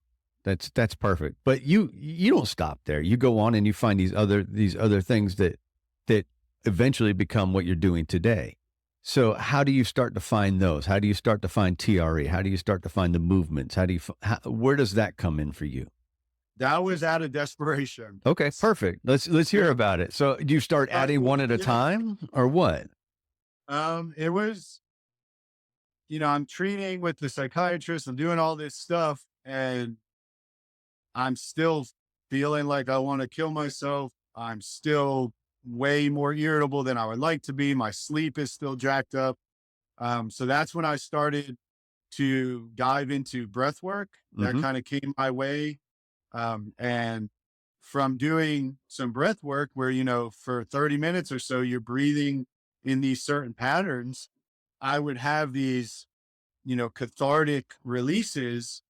S4: That's perfect. But you don't stop there. You go on and you find these other things that eventually become what you're doing today. So how do you start to find those? How do you start to find TRE? How do you start to find the movements? Where does that come in for you?
S5: That was out of desperation.
S4: Okay, perfect. Let's hear about it. So do you start adding one at a time or what?
S5: It was, I'm treating with the psychiatrist, I'm doing all this stuff, and I'm still feeling like I want to kill myself. I'm still way more irritable than I would like to be. My sleep is still jacked up. So that's when I started to dive into breath work. That kind of came my way. And from doing some breath work where, for 30 minutes or so, you're breathing in these certain patterns, I would have these, cathartic releases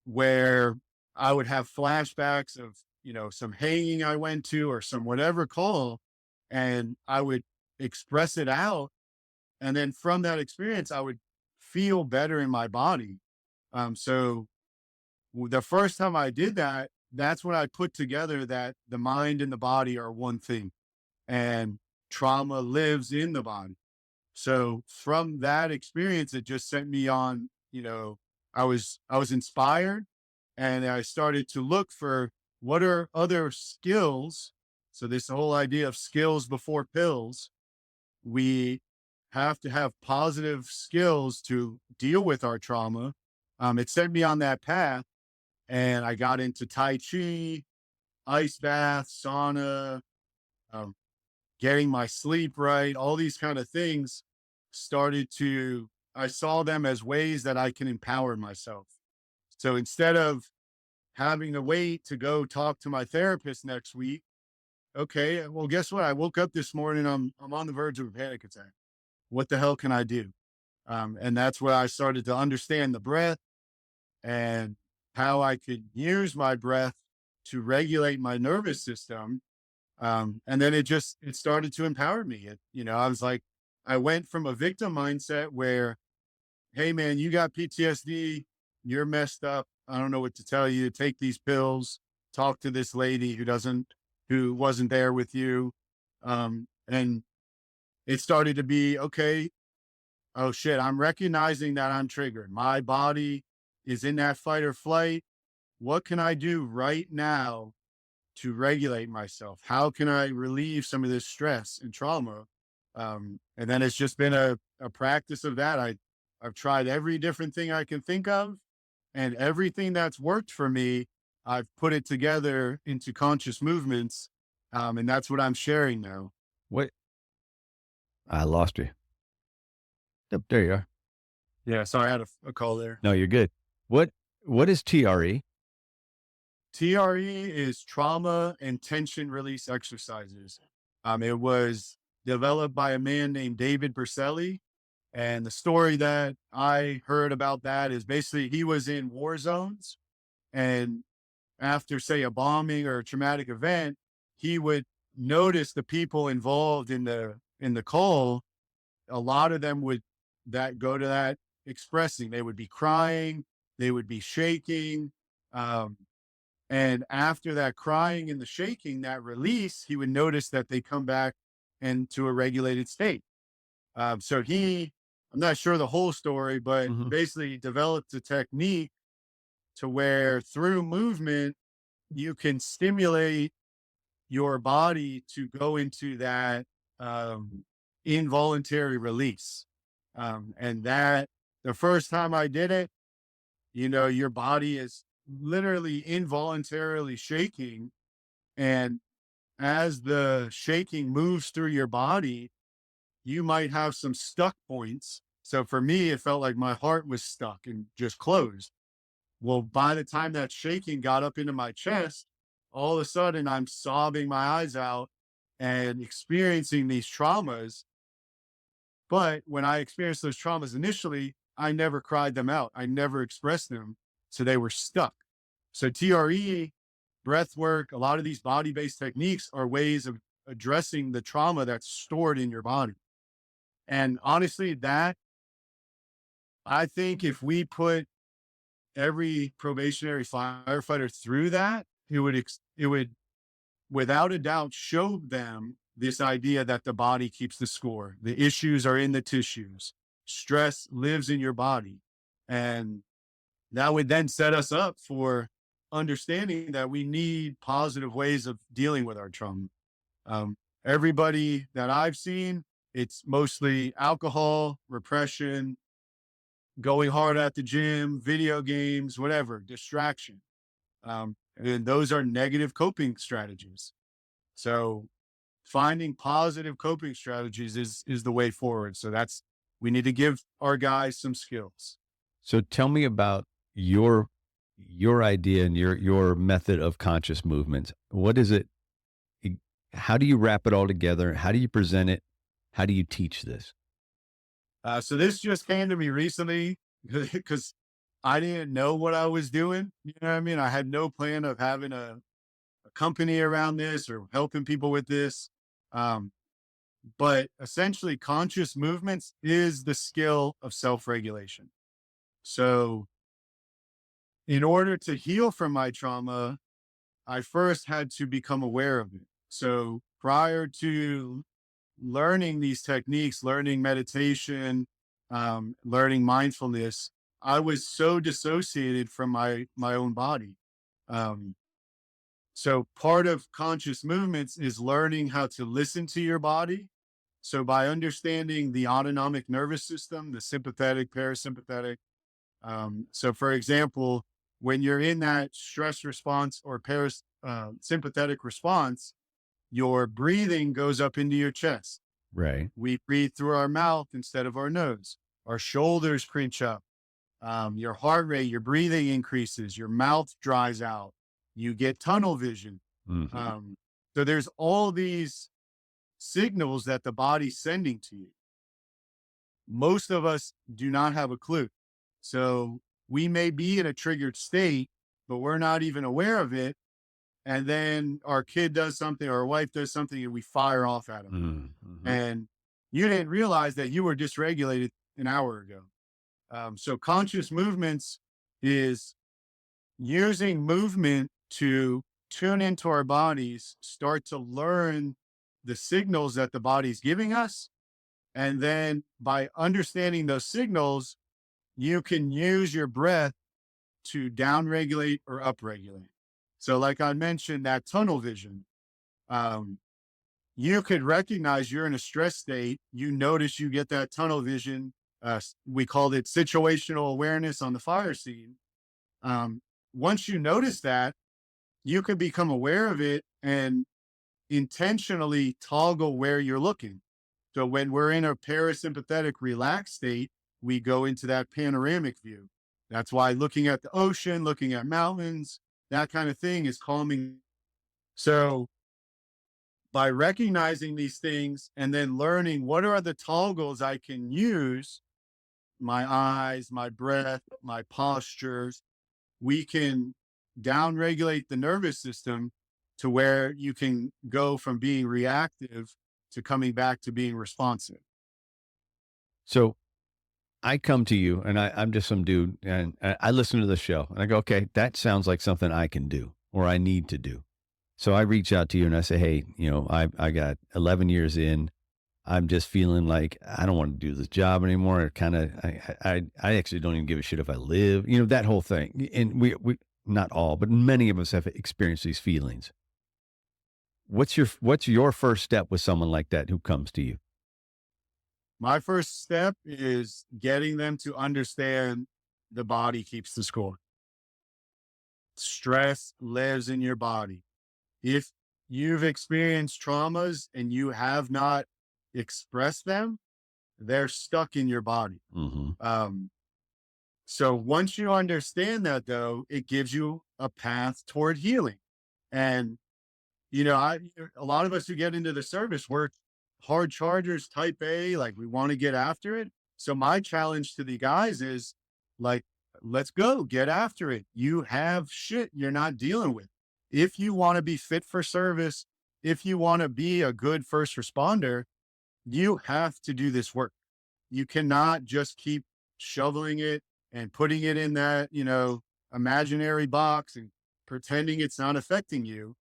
S5: where I would have flashbacks of, some hanging I went to or some whatever call, and I would express it out. And then from that experience, I would feel better in my body. So the first time I did that, that's when I put together that the mind and the body are one thing and trauma lives in the body. So from that experience, it just sent me on, I was inspired and I started to look for what are other skills. So this whole idea of skills before pills, we have to have positive skills to deal with our trauma. It sent me on that path and I got into Tai Chi, ice bath, sauna, um, getting my sleep right, all these kind of things I saw them as ways that I can empower myself. So instead of having to wait to go talk to my therapist next week, okay, well, guess what? I woke up this morning, I'm on the verge of a panic attack. What the hell can I do? And that's where I started to understand the breath and how I could use my breath to regulate my nervous system. And then it started to empower me. I went from a victim mindset where, hey man, you got PTSD, you're messed up. I don't know what to tell you. Take these pills, talk to this lady who wasn't there with you. And it started to be, okay, oh shit, I'm recognizing that I'm triggered. My body is in that fight or flight. What can I do right now to regulate myself? How can I relieve some of this stress and trauma? And then it's just been a practice of that. I've tried every different thing I can think of, and everything that's worked for me, I've put it together into conscious movements. And that's what I'm sharing now.
S4: What? I lost you. Yep, there you are.
S5: Yeah. Sorry, I had a call there.
S4: No, you're good. What is TRE?
S5: TRE is trauma and tension release exercises. It was developed by a man named David Berceli. And the story that I heard about that is basically he was in war zones. And after, say, a bombing or a traumatic event, he would notice the people involved in the call. A lot of them would go to that expressing. They would be crying, they would be shaking. And after that crying and the shaking, that release, he would notice that they come back into a regulated state. So I'm not sure the whole story, but basically developed a technique to where through movement, you can stimulate your body to go into that involuntary release. And that the first time I did it, your body is literally involuntarily shaking. And as the shaking moves through your body, you might have some stuck points. So for me, it felt like my heart was stuck and just closed. Well, by the time that shaking got up into my chest, all of a sudden I'm sobbing my eyes out and experiencing these traumas. But when I experienced those traumas initially, I never cried them out. I never expressed them. So they were stuck. So TRE, breath work, a lot of these body based techniques are ways of addressing the trauma that's stored in your body. And honestly, that I think if we put every probationary firefighter through that, it would without a doubt show them this idea that the body keeps the score. The issues are in the tissues. Stress lives in your body. And that would then set us up for understanding that we need positive ways of dealing with our trauma. Everybody that I've seen, it's mostly alcohol, repression, going hard at the gym, video games, whatever, distraction. And those are negative coping strategies. So finding positive coping strategies is the way forward. So we need to give our guys some skills.
S4: So tell me about your idea and your method of conscious movement. What is it? How do you wrap it all together? How do you present it? How do you teach this?
S5: So this just came to me recently because I didn't know what I was doing. You know what I mean? I had no plan of having a company around this or helping people with this. But essentially, conscious movements is the skill of self-regulation. So in order to heal from my trauma, I first had to become aware of it. So prior to learning these techniques, learning meditation, learning mindfulness, I was so dissociated from my own body. So part of conscious movements is learning how to listen to your body. So by understanding the autonomic nervous system, the sympathetic, parasympathetic. So for example, when you're in that stress response or sympathetic response, your breathing goes up into your chest.
S4: Right.
S5: We breathe through our mouth instead of our nose. Our shoulders cringe up. Your heart rate, your breathing increases. Your mouth dries out. You get tunnel vision.
S4: Mm-hmm.
S5: So there's all these signals that the body's sending to you. Most of us do not have a clue. So we may be in a triggered state, but we're not even aware of it. And then our kid does something, or our wife does something, and we fire off at them.
S4: Mm-hmm.
S5: And you didn't realize that you were dysregulated an hour ago. So conscious movements is using movement to tune into our bodies, start to learn the signals that the body's giving us. And then by understanding those signals, you can use your breath to downregulate or upregulate. So like I mentioned, that tunnel vision, you could recognize you're in a stress state. You notice you get that tunnel vision. We called it situational awareness on the fire scene. Once you notice that, you can become aware of it and intentionally toggle where you're looking. So when we're in a parasympathetic relaxed state, we go into that panoramic view. That's why looking at the ocean, looking at mountains, that kind of thing is calming. So by recognizing these things and then learning what are the toggles I can use, my eyes, my breath, my postures, we can downregulate the nervous system to where you can go from being reactive to coming back to being responsive.
S4: So I come to you and I'm just some dude and I listen to the show and I go, okay, that sounds like something I can do or I need to do. So I reach out to you and I say, hey, I got 11 years in. I'm just feeling like I don't want to do this job anymore. I actually don't even give a shit if I live, that whole thing. And we not all, but many of us have experienced these feelings. What's your first step with someone like that who comes to you?
S5: My first step is getting them to understand the body keeps the score. Stress lives in your body. If you've experienced traumas and you have not expressed them, they're stuck in your body.
S4: Mm-hmm.
S5: So once you understand that, though, it gives you a path toward healing. And, a lot of us who get into the service, we're hard chargers, type A, like we want to get after it. So my challenge to the guys is like, let's go get after it. You have shit you're not dealing with. If you want to be fit for service, if you want to be a good first responder, you have to do this work. You cannot just keep shoveling it and putting it in that, imaginary box and pretending it's not affecting you.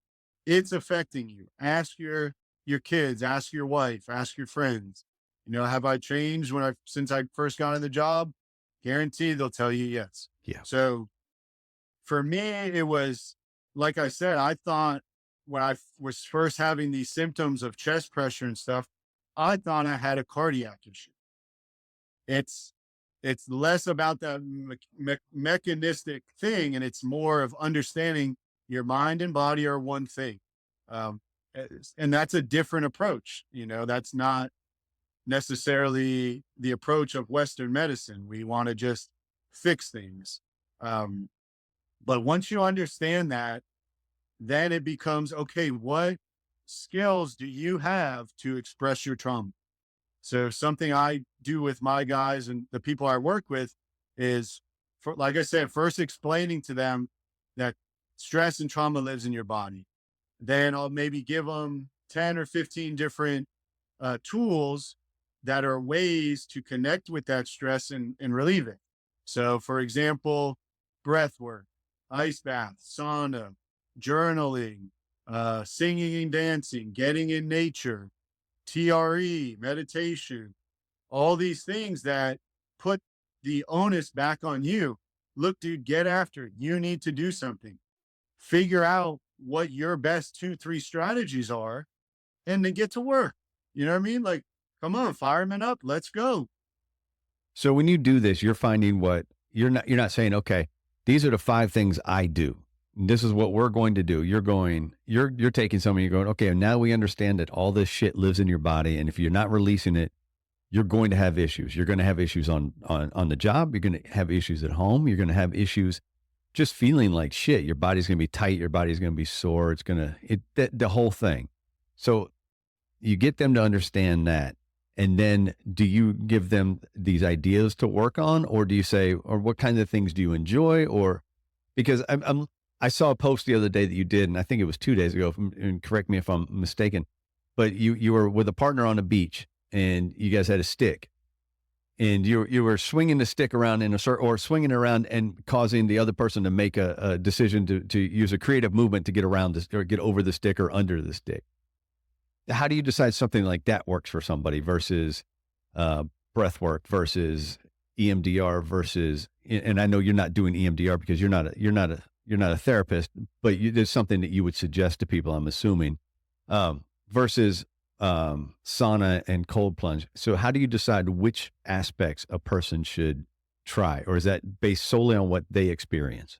S5: It's affecting you. Ask your kids, ask your wife, ask your friends. Have I changed since I first got in the job? Guaranteed they'll tell you yes.
S4: Yeah.
S5: So for me, it was, like I said, I thought when I was first having these symptoms of chest pressure and stuff, I thought I had a cardiac issue. It's less about that mechanistic thing, and it's more of understanding your mind and body are one thing. And that's a different approach. That's not necessarily the approach of Western medicine. We want to just fix things. But once you understand that, then it becomes, okay, what skills do you have to express your trauma? So something I do with my guys and the people I work with is, like I said, first explaining to them that stress and trauma lives in your body. Then I'll maybe give them 10 or 15 different tools that are ways to connect with that stress and relieve it. So for example, breath work, ice bath, sauna, journaling, singing and dancing, getting in nature, TRE, meditation, all these things that put the onus back on you. Look, dude, get after it. You need to do something. Figure out what your best 2-3 strategies are and then get to work. You know what I mean? Like, come on, firemen up. Let's go.
S4: So when you do this, you're finding what you're not saying, okay, these are the 5 things I do. This is what we're going to do. You're taking something, you're going, okay, now we understand that all this shit lives in your body. And if you're not releasing it, you're going to have issues. You're going to have issues on the job. You're going to have issues at home. You're going to have issues just feeling like shit. Your body's going to be tight. Your body's going to be sore. It's going to, the whole thing. So you get them to understand that. And then do you give them these ideas to work on, or do you say, or what kind of things do you enjoy? Or because I saw a post the other day that you did, and I think it was 2 days ago, and correct me if I'm mistaken, but you were with a partner on a beach and you guys had a stick and you were swinging the stick around in a circle or swinging around and causing the other person to make a decision to use a creative movement to get around this or get over the stick or under the stick. How do you decide something like that works for somebody versus breath work versus EMDR versus, and I know you're not doing EMDR because you're not a therapist, but there's something that you would suggest to people, I'm assuming, versus sauna and cold plunge. So how do you decide which aspects a person should try, or is that based solely on what they experience?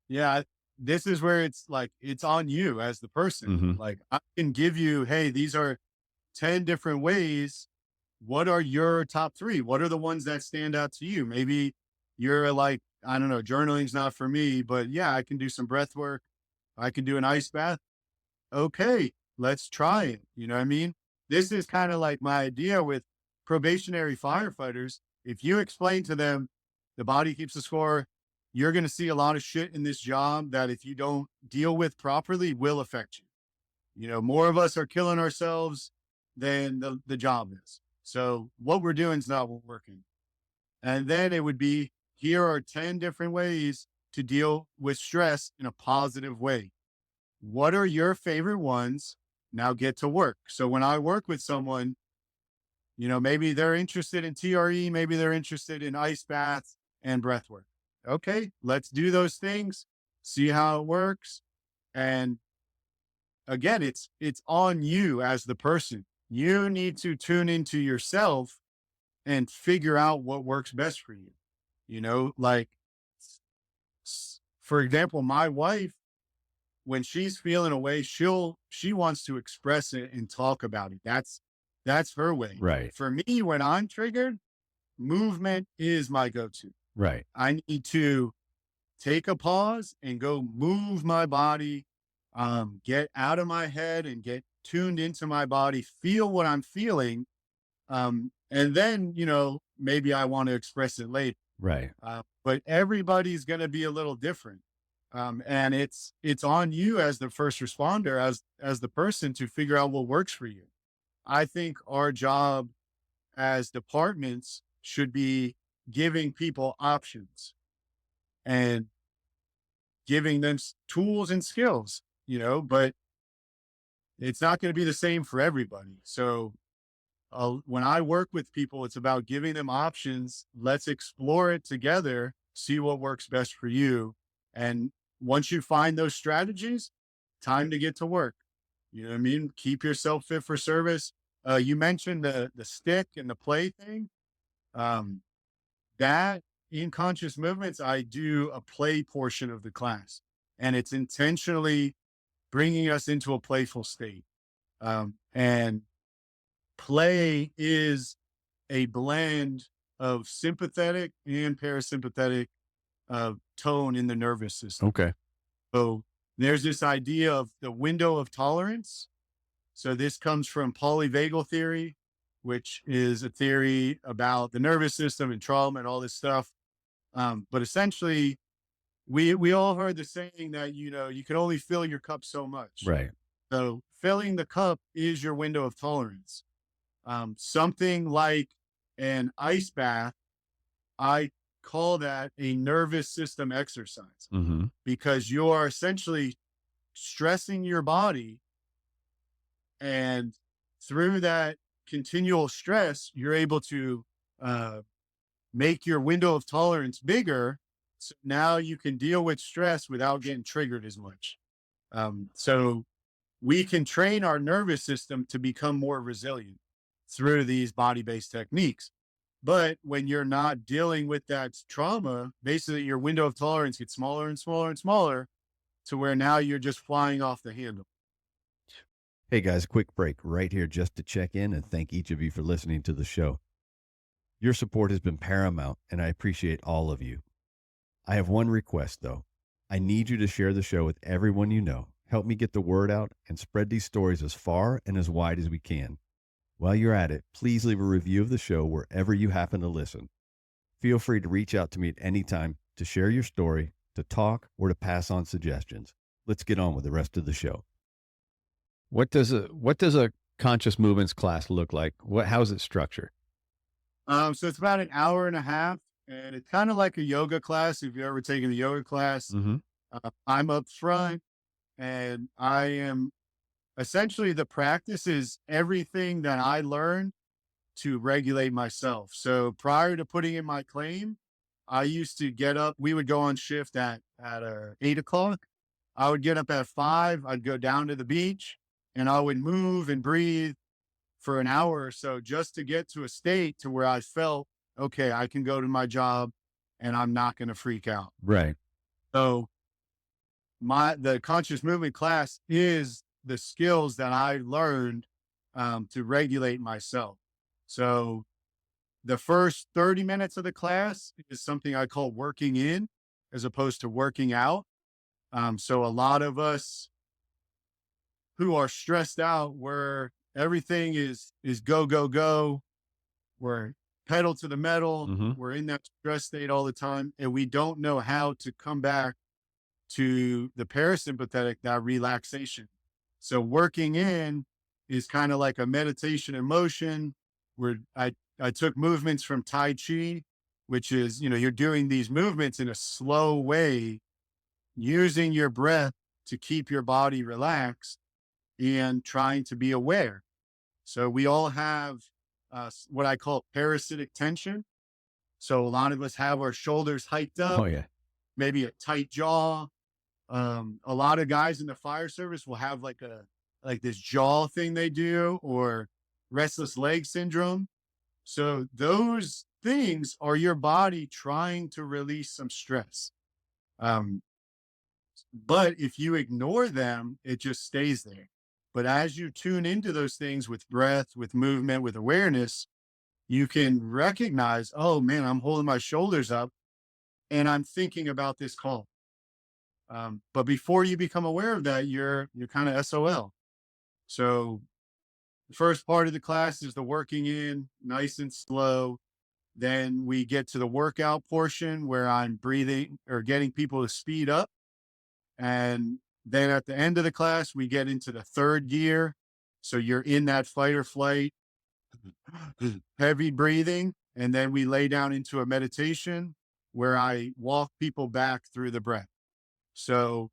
S5: Yeah, this is where it's like, it's on you as the person.
S4: Mm-hmm.
S5: Like, I can give you, hey, these are 10 different ways. What are your top 3? What are the ones that stand out to you? Maybe you're like, I don't know, journaling's not for me, but yeah, I can do some breath work. I can do an ice bath. Okay, let's try it. You know what I mean? This is kind of like my idea with probationary firefighters. If you explain to them the body keeps the score, you're going to see a lot of shit in this job that if you don't deal with properly will affect you. More of us are killing ourselves than the job is. So what we're doing is not working. And then it would be, here are 10 different ways to deal with stress in a positive way. What are your favorite ones? Now get to work. So when I work with someone, maybe they're interested in TRE, maybe they're interested in ice baths and breath work. Okay, let's do those things, see how it works. And again, it's on you as the person. You need to tune into yourself and figure out what works best for you. Like, for example, my wife when she's feeling a way, she wants to express it and talk about it. That's her way.
S4: Right.
S5: For me, when I'm triggered, movement is my go-to.
S4: Right.
S5: I need to take a pause and go move my body, get out of my head and get tuned into my body, feel what I'm feeling. And then, maybe I want to express it later.
S4: Right.
S5: But everybody's going to be a little different. And it's on you as the first responder, as the person, to figure out what works for you. I think our job as departments should be giving people options and giving them tools and skills, but it's not going to be the same for everybody. So when I work with people, it's about giving them options. Let's explore it together, see what works best for you. And once you find those strategies, time to get to work. You know what I mean? Keep yourself fit for service. You mentioned the stick and the play thing. That in conscious movements, I do a play portion of the class, and it's intentionally bringing us into a playful state. And play is a blend of sympathetic and parasympathetic tone in the nervous system.
S4: Okay.
S5: So there's this idea of the window of tolerance. So this comes from polyvagal theory, which is a theory about the nervous system and trauma and all this stuff. But essentially, we all heard the saying that, you can only fill your cup so much.
S4: Right.
S5: So filling the cup is your window of tolerance. Something like an ice bath, I call that a nervous system exercise,
S4: Mm-hmm.
S5: because you are essentially stressing your body, and through that continual stress, you're able to make your window of tolerance bigger. So now you can deal with stress without getting triggered as much. So we can train our nervous system to become more resilient through these body-based techniques. But when you're not dealing with that trauma, basically your window of tolerance gets smaller and smaller and smaller, to where now you're just flying off the handle.
S4: Hey guys, quick break right here just to check in and thank each of you for listening to the show. Your support has been paramount, and I appreciate all of you. I have one request though. I need you to share the show with everyone you know. Help me get the word out and spread these stories as far and as wide as we can. While you're at it, please leave a review of the show wherever you happen to listen. Feel free to reach out to me at any time to share your story, to talk, or to pass on suggestions. Let's get on with the rest of the show. What does a conscious movements class look like? How's it structured?
S5: So it's about an hour and a half, and it's kind of like a yoga class. If you've ever taken a yoga class,
S4: Mm-hmm.
S5: I'm up front, and I am essentially, the practice is everything that I learned to regulate myself. So prior to putting in my claim, I used to get up. We would go on shift at 8:00. I would get up at 5. I'd go down to the beach, and I would move and breathe for an hour or so, just to get to a state to where I felt, okay, I can go to my job and I'm not going to freak out.
S4: Right.
S5: So the conscious movement class is the skills that I learned to regulate myself. So the first 30 minutes of the class is something I call working in, as opposed to working out. So a lot of us who are stressed out, where everything is go, go, go, we're pedal to the metal,
S4: Mm-hmm.
S5: we're in that stress state all the time, and we don't know how to come back to the parasympathetic, that relaxation. So working in is kind of like a meditation in motion, where I took movements from Tai Chi, which is, you're doing these movements in a slow way, using your breath to keep your body relaxed and trying to be aware. So we all have what I call parasitic tension. So a lot of us have our shoulders hiked up,
S4: Oh yeah.
S5: maybe a tight jaw. A lot of guys in the fire service will have like this jaw thing they do, or restless leg syndrome. So those things are your body trying to release some stress. But if you ignore them, it just stays there. But as you tune into those things with breath, with movement, with awareness, you can recognize, oh man, I'm holding my shoulders up and I'm thinking about this call. But before you become aware of that, you're kind of SOL. So the first part of the class is the working in, nice and slow. Then we get to the workout portion where I'm breathing or getting people to speed up. And then at the end of the class, we get into the third gear. So you're in that fight or flight, heavy breathing. And then we lay down into a meditation where I walk people back through the breath. So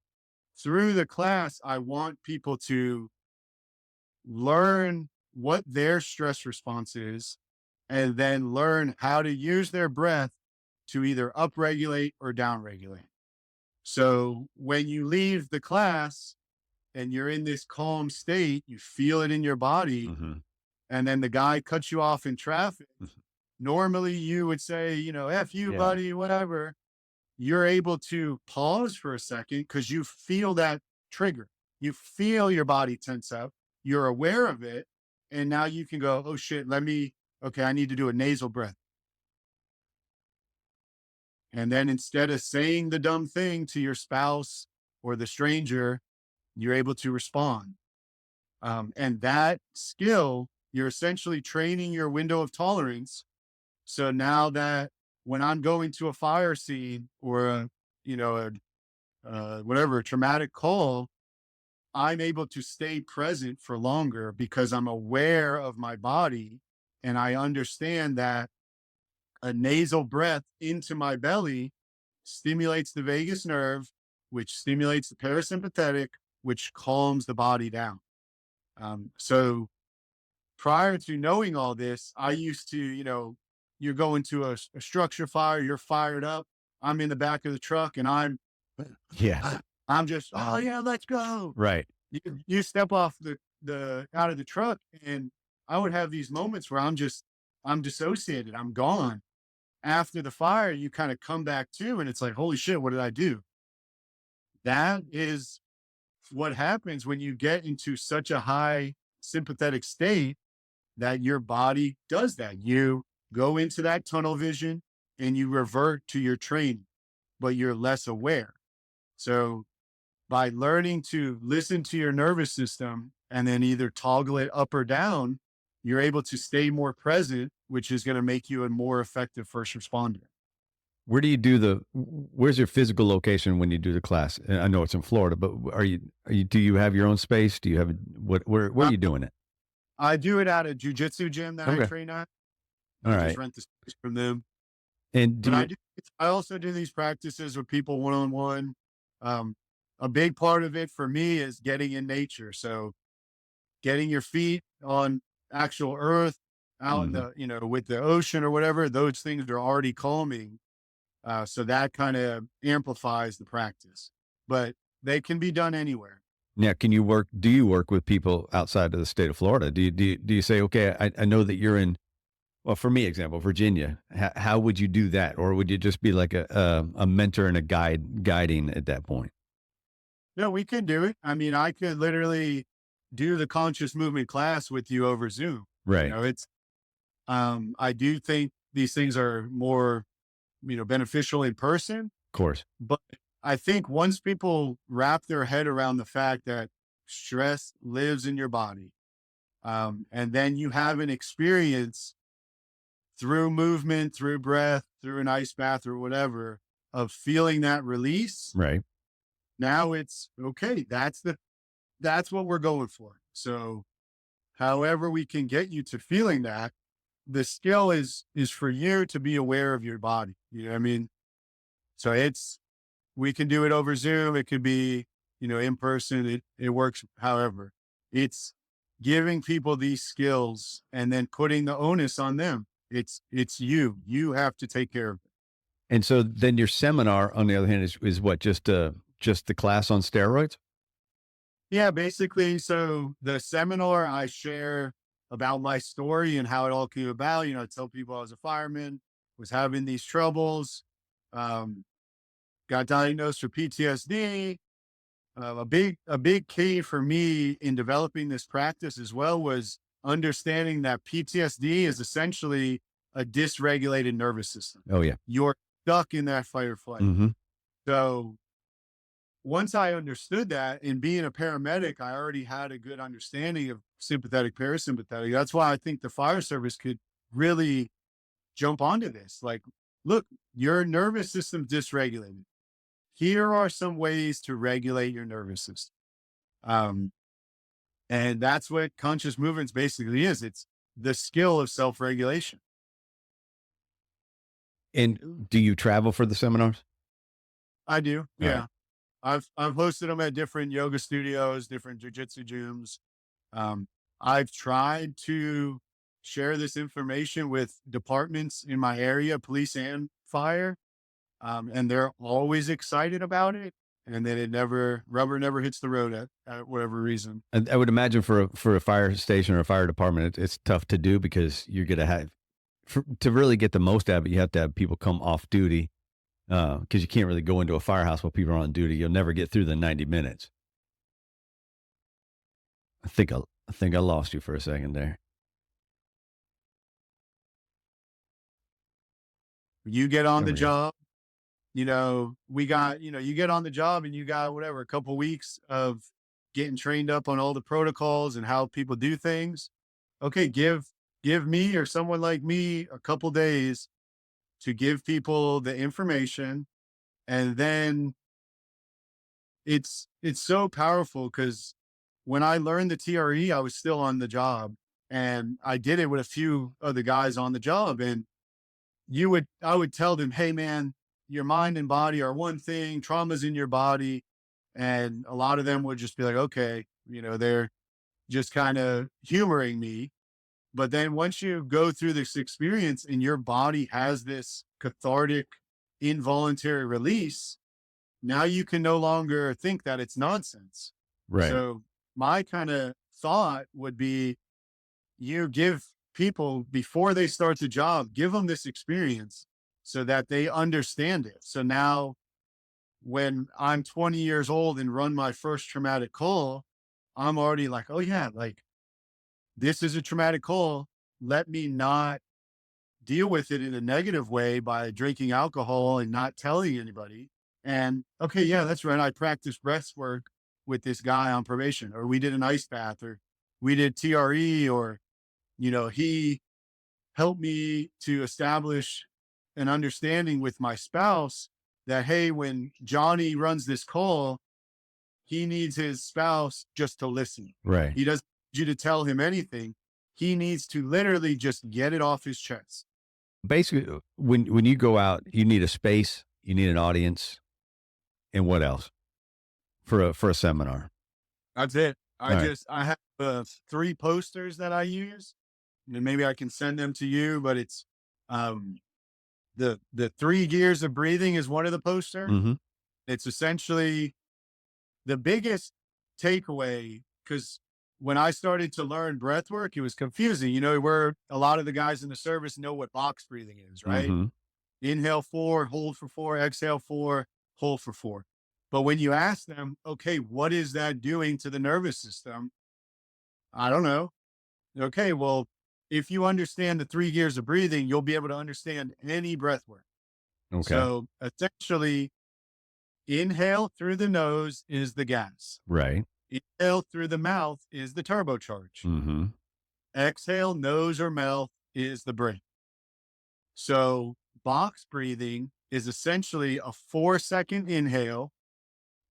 S5: through the class, I want people to learn what their stress response is and then learn how to use their breath to either upregulate or downregulate. So when you leave the class and you're in this calm state, you feel it in your body, and then the guy cuts you off in traffic. Normally you would say, F you,
S4: Yeah.
S5: buddy, whatever. You're able to pause for a second because you feel that trigger. You feel your body tense up. You're aware of it. And now you can go, oh shit, I need to do a nasal breath. And then instead of saying the dumb thing to your spouse or the stranger, you're able to respond. And that skill, you're essentially training your window of tolerance. So now that when I'm going to a fire scene or a traumatic call, I'm able to stay present for longer because I'm aware of my body and I understand that a nasal breath into my belly stimulates the vagus nerve, which stimulates the parasympathetic, which calms the body down. So prior to knowing all this, I used to, you're going to a structure fire, you're fired up. I'm in the back of the truck and
S4: Yeah.
S5: I'm just, oh yeah, let's go.
S4: Right.
S5: You step off the out of the truck and I would have these moments where I'm dissociated. I'm gone. After the fire, you kind of come back to, and it's like, holy shit, what did I do? That is what happens when you get into such a high sympathetic state that your body does that. You go into that tunnel vision and you revert to your training, but you're less aware. So by learning to listen to your nervous system and then either toggle it up or down, you're able to stay more present, which is going to make you a more effective first responder.
S4: Where do you do where's your physical location when you do the class? And I know it's in Florida, but do you have your own space? Do you have, where are you doing it?
S5: I do it at a jujitsu gym that I
S4: Okay.
S5: train at.
S4: All
S5: I
S4: right.
S5: just rent the space from them.
S4: And
S5: But I also do these practices with people one-on-one. A big part of it for me is getting in nature. So getting your feet on actual earth out in the, with the ocean or whatever, those things are already calming. So that kind of amplifies the practice, but they can be done anywhere.
S4: now, do you work with people outside of the state of Florida? Do you say, okay, I know that you're in, well, for me, example, Virginia, how would you do that? Or would you just be like a mentor and a guiding at that point?
S5: No, we can do it. I mean, I could literally do the conscious movement class with you over Zoom.
S4: Right.
S5: I do think these things are more, beneficial in person,
S4: Of course.
S5: but I think once people wrap their head around the fact that stress lives in your body, and then you have an experience through movement, through breath, through an ice bath or whatever of feeling that release.
S4: Right.
S5: Now it's okay. That's what we're going for. So however we can get you to feeling that, the skill is for you to be aware of your body. You know what I mean? So we can do it over Zoom. It could be, in person. It works. However, it's giving people these skills and then putting the onus on them. It's you have to take care of it.
S4: And so then your seminar, on the other hand, is what, just the class on steroids?
S5: Yeah, basically. So the seminar, I share about my story and how it all came about. I tell people I was a fireman, was having these troubles, got diagnosed with PTSD, a big key for me in developing this practice as well was understanding that PTSD is essentially a dysregulated nervous system.
S4: Oh yeah.
S5: You're stuck in that fight or flight.
S4: Mm-hmm.
S5: So once I understood that, and being a paramedic, I already had a good understanding of sympathetic, parasympathetic. That's why I think the fire service could really jump onto this. Like, look, your nervous system's dysregulated. Here are some ways to regulate your nervous system. And that's what conscious movements basically is. It's the skill of self-regulation.
S4: And do you travel for the seminars?
S5: I do.
S4: All
S5: Yeah.
S4: right.
S5: I've hosted them at different yoga studios, different jujitsu gyms. I've tried to share this information with departments in my area, police and fire. And they're always excited about it. And then rubber never hits the road at whatever reason.
S4: I would imagine for a fire station or a fire department, it's tough to do because you're going to have, to really get the most out of it, you have to have people come off duty. Because you can't really go into a firehouse while people are on duty. You'll never get through the 90 minutes. I think I lost you for a second there.
S5: You get on
S4: There
S5: the
S4: we go.
S5: job, you get on the job and you got whatever, a couple weeks of getting trained up on all the protocols and how people do things. Okay, give me or someone like me a couple days to give people the information. And then it's so powerful because when I learned the TRE, I was still on the job and I did it with a few of the guys on the job. And I would tell them, hey man, your mind and body are one thing, trauma's in your body. And a lot of them would just be like, okay, they're just kind of humoring me. But then once you go through this experience and your body has this cathartic, involuntary release, now you can no longer think that it's nonsense.
S4: Right.
S5: So my kind of thought would be you give people before they start the job, give them this experience so that they understand it. So now when I'm 20 years old and run my first traumatic call, I'm already like, oh yeah, like this is a traumatic call. Let me not deal with it in a negative way by drinking alcohol and not telling anybody. And okay, yeah, that's right. I practiced breath work with this guy on probation, or we did an ice bath, or we did TRE, or, he helped me to establish an understanding with my spouse that, hey, when Johnny runs this call, he needs his spouse just to listen.
S4: Right.
S5: He doesn't need you to tell him anything. He needs to literally just get it off his chest.
S4: Basically, when you go out, you need a space, you need an audience, and what else for a seminar?
S5: That's it. I
S4: Right.
S5: have 3 posters that I use, and maybe I can send them to you, but it's, the 3 gears of breathing is one of the poster.
S4: Mm-hmm.
S5: It's essentially the biggest takeaway, because when I started to learn breath work, it was confusing. Where a lot of the guys in the service know what box breathing is, right?
S4: Mm-hmm.
S5: Inhale 4, hold for 4, exhale 4, hold for 4. But when you ask them, okay, what is that doing to the nervous system? I don't know. Okay, well, if you understand the 3 gears of breathing, you'll be able to understand any breath work.
S4: Okay.
S5: So essentially, inhale through the nose is the gas.
S4: Right.
S5: Inhale through the mouth is the turbocharge.
S4: Mm-hmm.
S5: Exhale, nose or mouth is the brake. So box breathing is essentially a 4-second inhale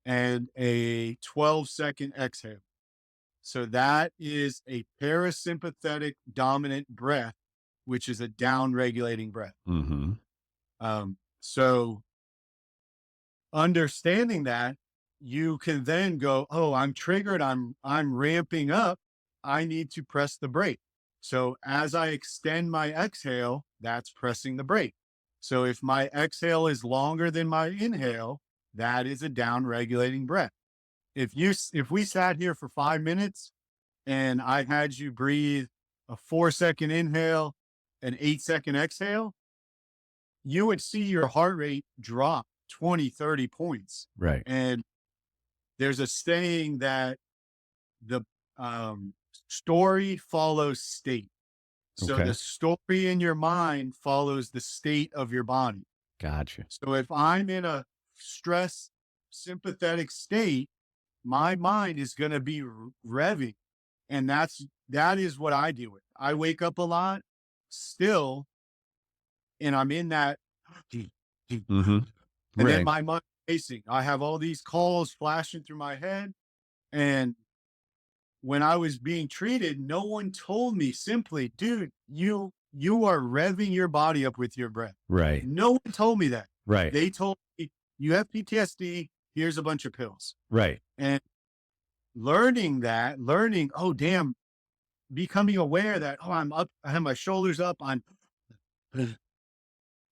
S5: and a 12-second exhale. So that is a parasympathetic dominant breath, which is a down regulating breath.
S4: Mm-hmm.
S5: So understanding that, you can then go, oh, I'm triggered. I'm ramping up. I need to press the brake. So as I extend my exhale, that's pressing the brake. So if my exhale is longer than my inhale, that is a down regulating breath. If we sat here for 5 minutes and I had you breathe a 4-second inhale, an 8-second exhale, you would see your heart rate drop 20, 30 points.
S4: Right.
S5: And there's a saying that the story follows state. So
S4: Okay.
S5: the story in your mind follows the state of your body.
S4: Gotcha.
S5: So if I'm in a stress sympathetic state, my mind is going to be revving. And that is what I deal with. I wake up a lot still, and I'm in that,
S4: Mm-hmm.
S5: and then
S4: Right.
S5: my mind racing. I have all these calls flashing through my head. And when I was being treated, no one told me simply, dude, you are revving your body up with your breath.
S4: Right.
S5: No one told me that.
S4: Right.
S5: They told me, you have PTSD, here's a bunch of pills.
S4: Right.
S5: And learning, oh damn, becoming aware that, oh, I'm up, I have my shoulders up,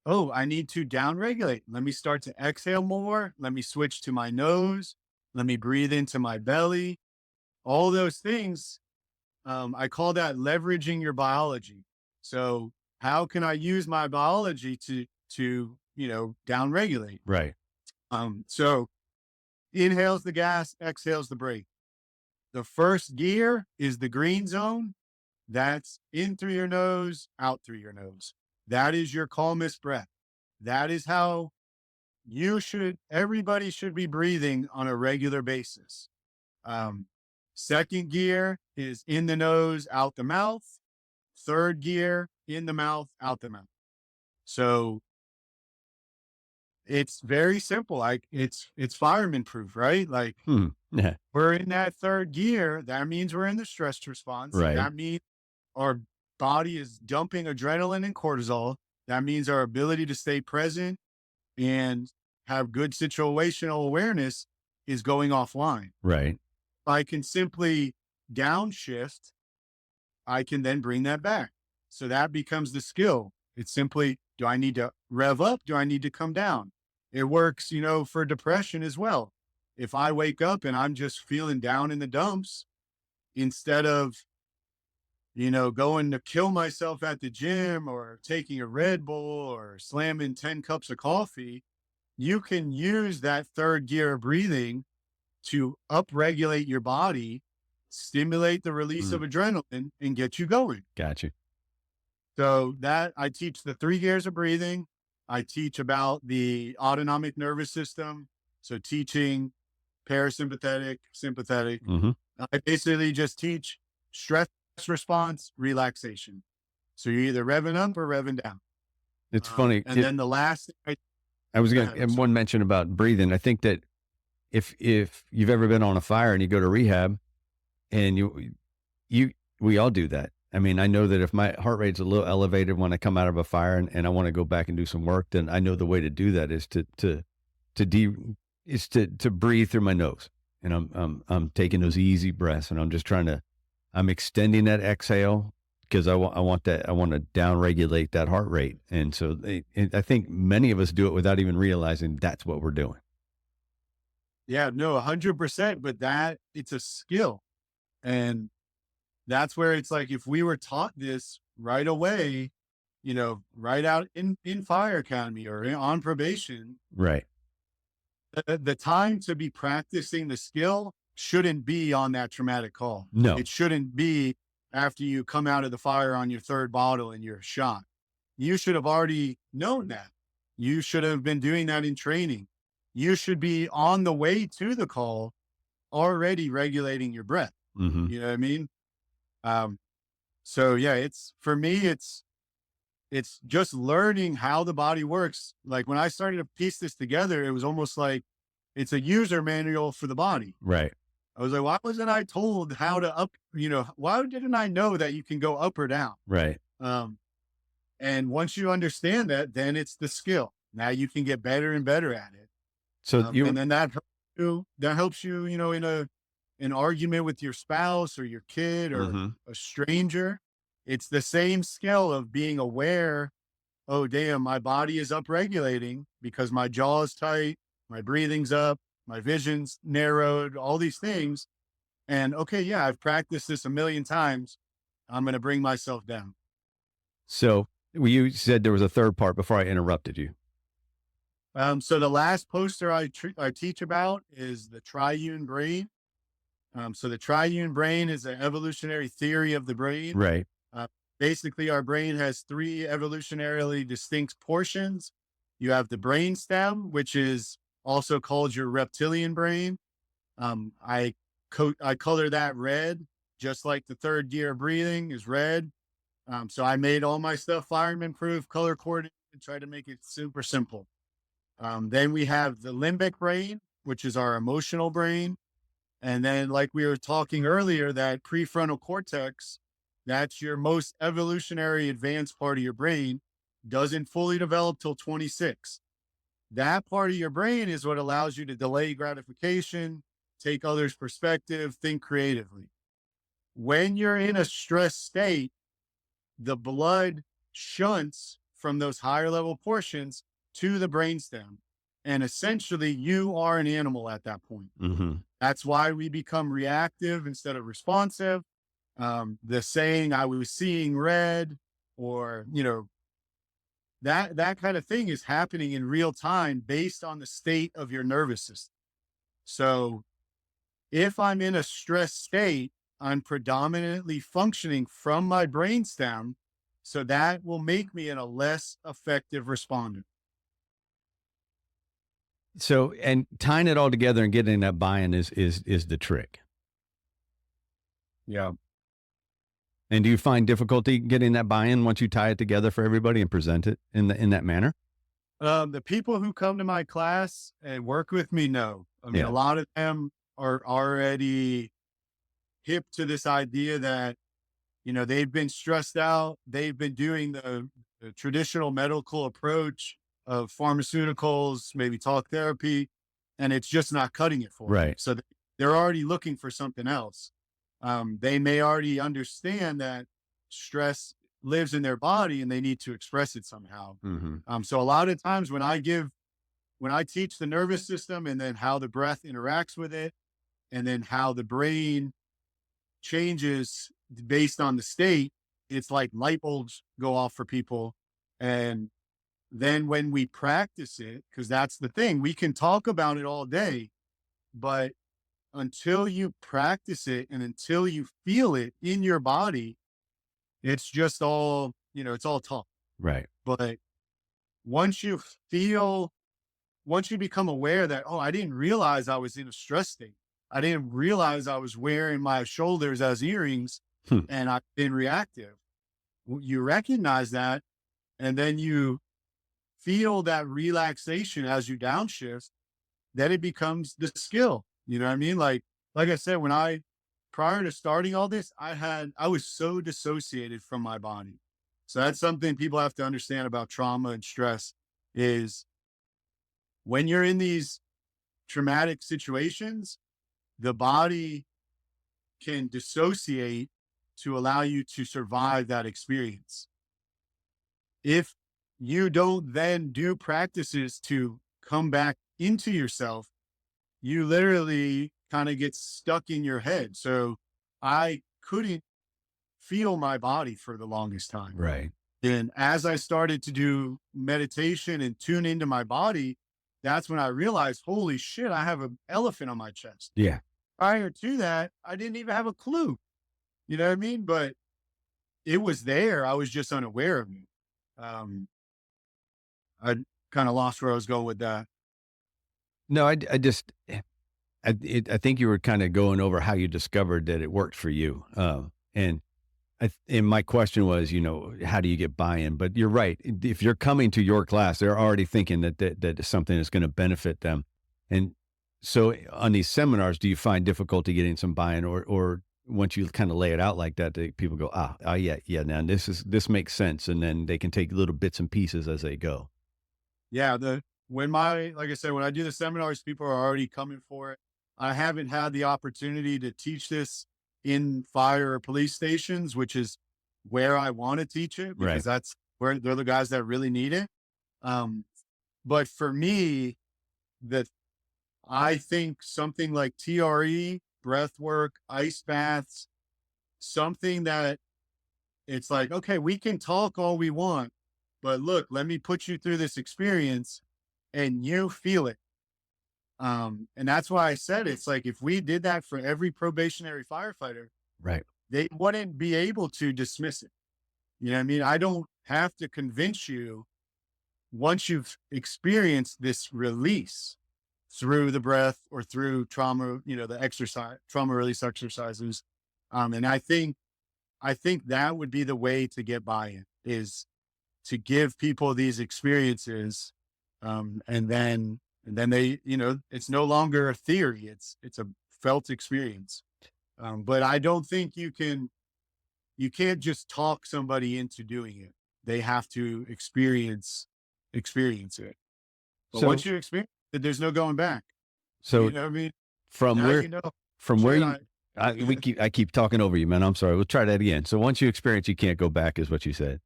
S5: oh, I need to down regulate. Let me start to exhale more. Let me switch to my nose. Let me breathe into my belly. All those things, I call that leveraging your biology. So how can I use my biology to down regulate?
S4: Right.
S5: So inhales the gas, exhales the brake. The first gear is the green zone. That's in through your nose, out through your nose. That is your calmest breath. That is how everybody should be breathing on a regular basis. Second gear is in the nose, out the mouth. Third gear, in the mouth, out the mouth. So it's very simple. Like it's fireman proof, right? Like
S4: Yeah.
S5: we're in that third gear. That means we're in the stress response.
S4: Right.
S5: That means our body is dumping adrenaline and cortisol. That means our ability to stay present and have good situational awareness is going offline.
S4: Right.
S5: I can simply downshift, I can then bring that back. So that becomes the skill. It's simply, do I need to rev up? Do I need to come down? It works, for depression as well. If I wake up and I'm just feeling down in the dumps, instead of, going to kill myself at the gym or taking a Red Bull or slamming 10 cups of coffee, you can use that third gear of breathing to upregulate your body, stimulate the release of adrenaline, and get you going.
S4: Gotcha.
S5: So that I teach the 3 gears of breathing. I teach about the autonomic nervous system. So teaching parasympathetic, sympathetic.
S4: Mm-hmm.
S5: I basically just teach stress response, relaxation. So you're either revving up or revving down.
S4: It's funny.
S5: And then the last thing
S4: I was going to, and one mention about breathing. I think that if you've ever been on a fire and you go to rehab and we all do that. I mean, I know that if my heart rate's a little elevated when I come out of a fire and I want to go back and do some work, then I know the way to do that is to breathe through my nose. And I'm taking those easy breaths and I'm extending that exhale because I want to down regulate that heart rate. And so I think many of us do it without even realizing that's what we're doing.
S5: Yeah, no, 100%. But it's a skill. And that's where it's like, if we were taught this right away, right out in fire academy or on probation,
S4: right?
S5: The time to be practicing the skill shouldn't be on that traumatic call.
S4: No,
S5: it shouldn't be after you come out of the fire on your third bottle and you're shot. You should have already known that. You should have been doing that in training. You should be on the way to the call already regulating your breath.
S4: Mm-hmm.
S5: You know what I mean? So yeah, for me, it's just learning how the body works. Like when I started to piece this together, it was almost like it's a user manual for the body.
S4: Right.
S5: I was like, why wasn't I told how to why didn't I know that you can go up or down?
S4: Right.
S5: And once you understand that, then it's the skill. Now you can get better and better at it.
S4: So
S5: and then that helps you, in an argument with your spouse or your kid or a stranger. It's the same skill of being aware. Oh, damn, my body is upregulating because my jaw is tight. My breathing's up. My vision's narrowed, all these things. And okay, yeah, I've practiced this a million times. I'm going to bring myself down.
S4: So you said there was a third part before I interrupted you.
S5: So the last poster I teach about is the triune brain. So the triune brain is an evolutionary theory of the brain.
S4: Right.
S5: Uh, Basically, our brain has three evolutionarily distinct portions. You have the brain stem, which is also called your reptilian brain. I I color that red, just like the third gear of breathing is red. So I made all my stuff fireman proof, color coordinated, and tried to make it super simple. Then we have the limbic brain, which is our emotional brain. And then, like we were talking earlier, that prefrontal cortex, that's your most evolutionary advanced part of your brain, doesn't fully develop till 26. That part of your brain is what allows you to delay gratification, take others' perspective, think creatively. When you're in a stress state, the blood shunts from those higher level portions to the brainstem. And essentially, you are an animal at that point.
S4: Mm-hmm.
S5: That's why we become reactive instead of responsive. The saying, I was seeing red, or, that kind of thing is happening in real time based on the state of your nervous system. So if I'm in a stress state, I'm predominantly functioning from my brainstem. So that will make me a less effective responder.
S4: So, and tying it all together and getting that buy-in is the trick.
S5: Yeah.
S4: And do you find difficulty getting that buy-in once you tie it together for everybody and present it in that manner?
S5: The people who come to my class and work with me, no. I mean,
S4: Yeah.
S5: a lot of them are already hip to this idea that, they've been stressed out. They've been doing the traditional medical approach of pharmaceuticals, maybe talk therapy, and it's just not cutting it for them.
S4: Right.
S5: So they're already looking for something else. They may already understand that stress lives in their body and they need to express it somehow.
S4: Mm-hmm.
S5: So a lot of times when I teach the nervous system and then how the breath interacts with it, and then how the brain changes based on the state, it's like light bulbs go off for people. And then when we practice it, because that's the thing, we can talk about it all day, but until you practice it and until you feel it in your body, it's just all, it's all talk.
S4: Right.
S5: But once you become aware that, oh, I didn't realize I was in a stress state. I didn't realize I was wearing my shoulders as earrings and I've been reactive. You recognize that, and then you feel that relaxation as you downshift, then it becomes the skill. You know what I mean? Like I said, prior to starting all this, I was so dissociated from my body. So that's something people have to understand about trauma and stress is when you're in these traumatic situations, the body can dissociate to allow you to survive that experience. If you don't then do practices to come back into yourself, you literally kind of get stuck in your head. So I couldn't feel my body for the longest time.
S4: Right.
S5: And as I started to do meditation and tune into my body, that's when I realized, holy shit, I have an elephant on my chest.
S4: Yeah.
S5: Prior to that, I didn't even have a clue. You know what I mean? But it was there. I was just unaware of it. I kind of lost where I was going with that.
S4: No, I think you were kind of going over how you discovered that it worked for you. And my question was, how do you get buy-in? But you're right. If you're coming to your class, they're already thinking that something is going to benefit them. And so on these seminars, do you find difficulty getting some buy-in, or once you kind of lay it out like that, people go, yeah, now this makes sense. And then they can take little bits and pieces as they go.
S5: Yeah. Like I said, when I do the seminars, people are already coming for it. I haven't had the opportunity to teach this in fire or police stations, which is where I want to teach it, because that's where they're the guys that really need it. But for me, I think something like TRE, breath work, ice baths, something that it's like, okay, we can talk all we want, but look, let me put you through this experience. and you feel it. And that's why I said, it's like, if we did that for every probationary firefighter,
S4: Right.
S5: they wouldn't be able to dismiss it. You know what I mean? I don't have to convince you, once you've experienced this release through the breath or through trauma, the exercise, trauma release exercises. And I think that would be the way to get buy-in, is to give people these experiences. And then they, it's no longer a theory. It's a felt experience. But I don't think you can't just talk somebody into doing it. They have to experience it. But
S4: So,
S5: once you experience it, there's no going back.
S4: so
S5: You know what I mean?
S4: from
S5: Now
S4: where,
S5: you know.
S4: from where
S5: Shit,
S4: you, I keep talking over you, man. I'm sorry. We'll try that again. So once you experience, you can't go back is what you said.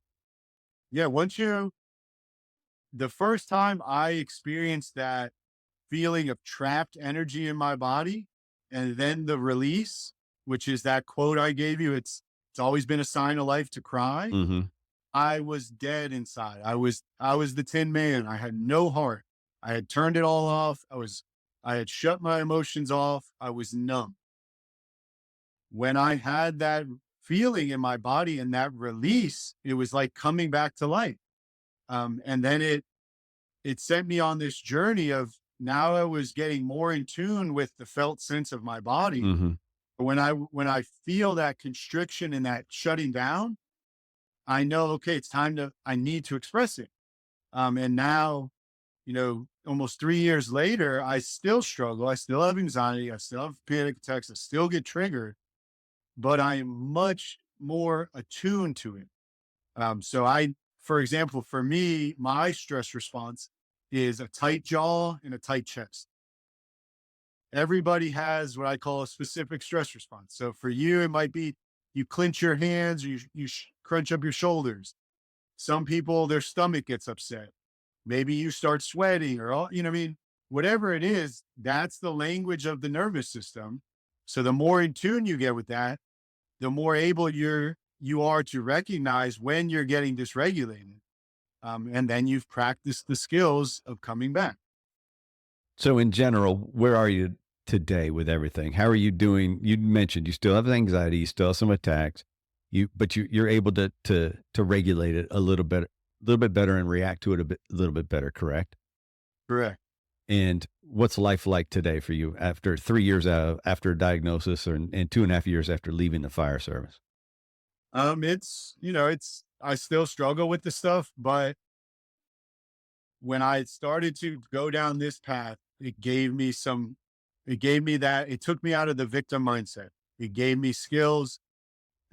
S5: Yeah, the first time I experienced that feeling of trapped energy in my body, and then the release, which is that quote I gave you, it's always been a sign of life to cry.
S4: Mm-hmm.
S5: I was dead inside. I was the Tin Man. I had no heart. I had turned it all off. I had shut my emotions off. I was numb. When I had that feeling in my body and that release, it was like coming back to life. And then it sent me on this journey of, now I was getting more in tune with the felt sense of my body.
S4: Mm-hmm.
S5: When I feel that constriction and that shutting down, I know, okay, I need to express it. And now, almost 3 years later, I still struggle. I still have anxiety. I still have panic attacks. I still get triggered, but I am much more attuned to it. For example, for me, my stress response is a tight jaw and a tight chest. Everybody has what I call a specific stress response. So for you, it might be you clench your hands, or you crunch up your shoulders. Some people, their stomach gets upset. Maybe you start sweating, or all, what I mean? Whatever it is, that's the language of the nervous system. So the more in tune you get with that, the more able you are to recognize when you're getting dysregulated. And then you've practiced the skills of coming back.
S4: So in general, where are you today with everything? How are you doing? You mentioned you still have anxiety, you still have some attacks, but you're able to regulate it a little bit better and react to it a little bit better, correct?
S5: Correct.
S4: And what's life like today for you after 3 years after a diagnosis, and 2.5 years after leaving the fire service?
S5: I still struggle with the stuff, but when I started to go down this path, it took me out of the victim mindset. It gave me skills.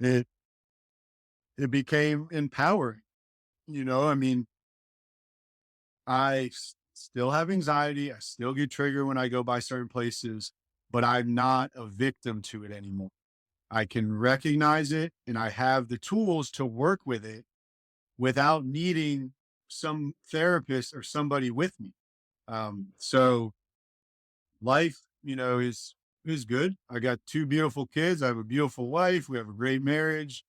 S5: It became empowering. I mean, still have anxiety. I still get triggered when I go by certain places, but I'm not a victim to it anymore. I can recognize it, and I have the tools to work with it without needing some therapist or somebody with me. So life, is good. I got 2 beautiful kids. I have a beautiful wife. We have a great marriage.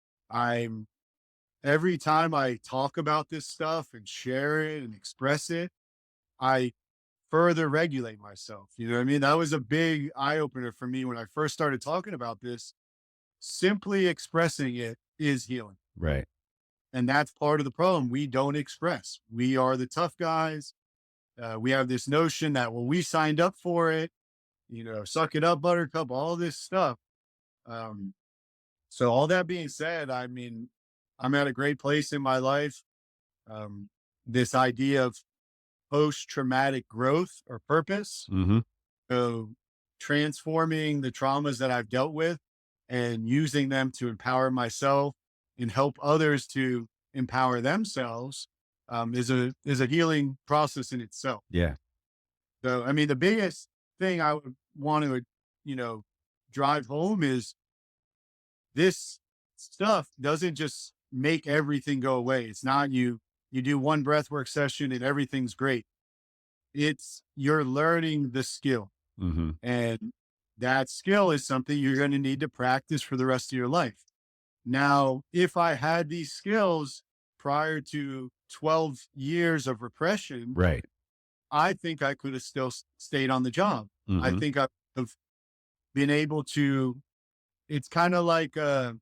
S5: Every time I talk about this stuff and share it and express it, I further regulate myself. You know what I mean? That was a big eye opener for me when I first started talking about this. Simply expressing it is healing.
S4: Right.
S5: And that's part of the problem. We don't express. We are the tough guys. We have this notion that, well, we signed up for it, suck it up, buttercup, all this stuff. So all that being said, I mean, I'm at a great place in my life. This idea of post-traumatic growth or purpose.
S4: Mm-hmm.
S5: So transforming the traumas that I've dealt with and using them to empower myself and help others to empower themselves is a healing process in itself.
S4: Yeah.
S5: So, I mean, the biggest thing I would want to, drive home is this stuff doesn't just make everything go away. It's not you do one breathwork session and everything's great. You're learning the skill.
S4: Mm-hmm.
S5: And that skill is something you're going to need to practice for the rest of your life. Now, if I had these skills prior to 12 years of repression,
S4: Right.
S5: I think I could have still stayed on the job. I
S2: Mm-hmm.
S5: think I have been able to, it's kind of like a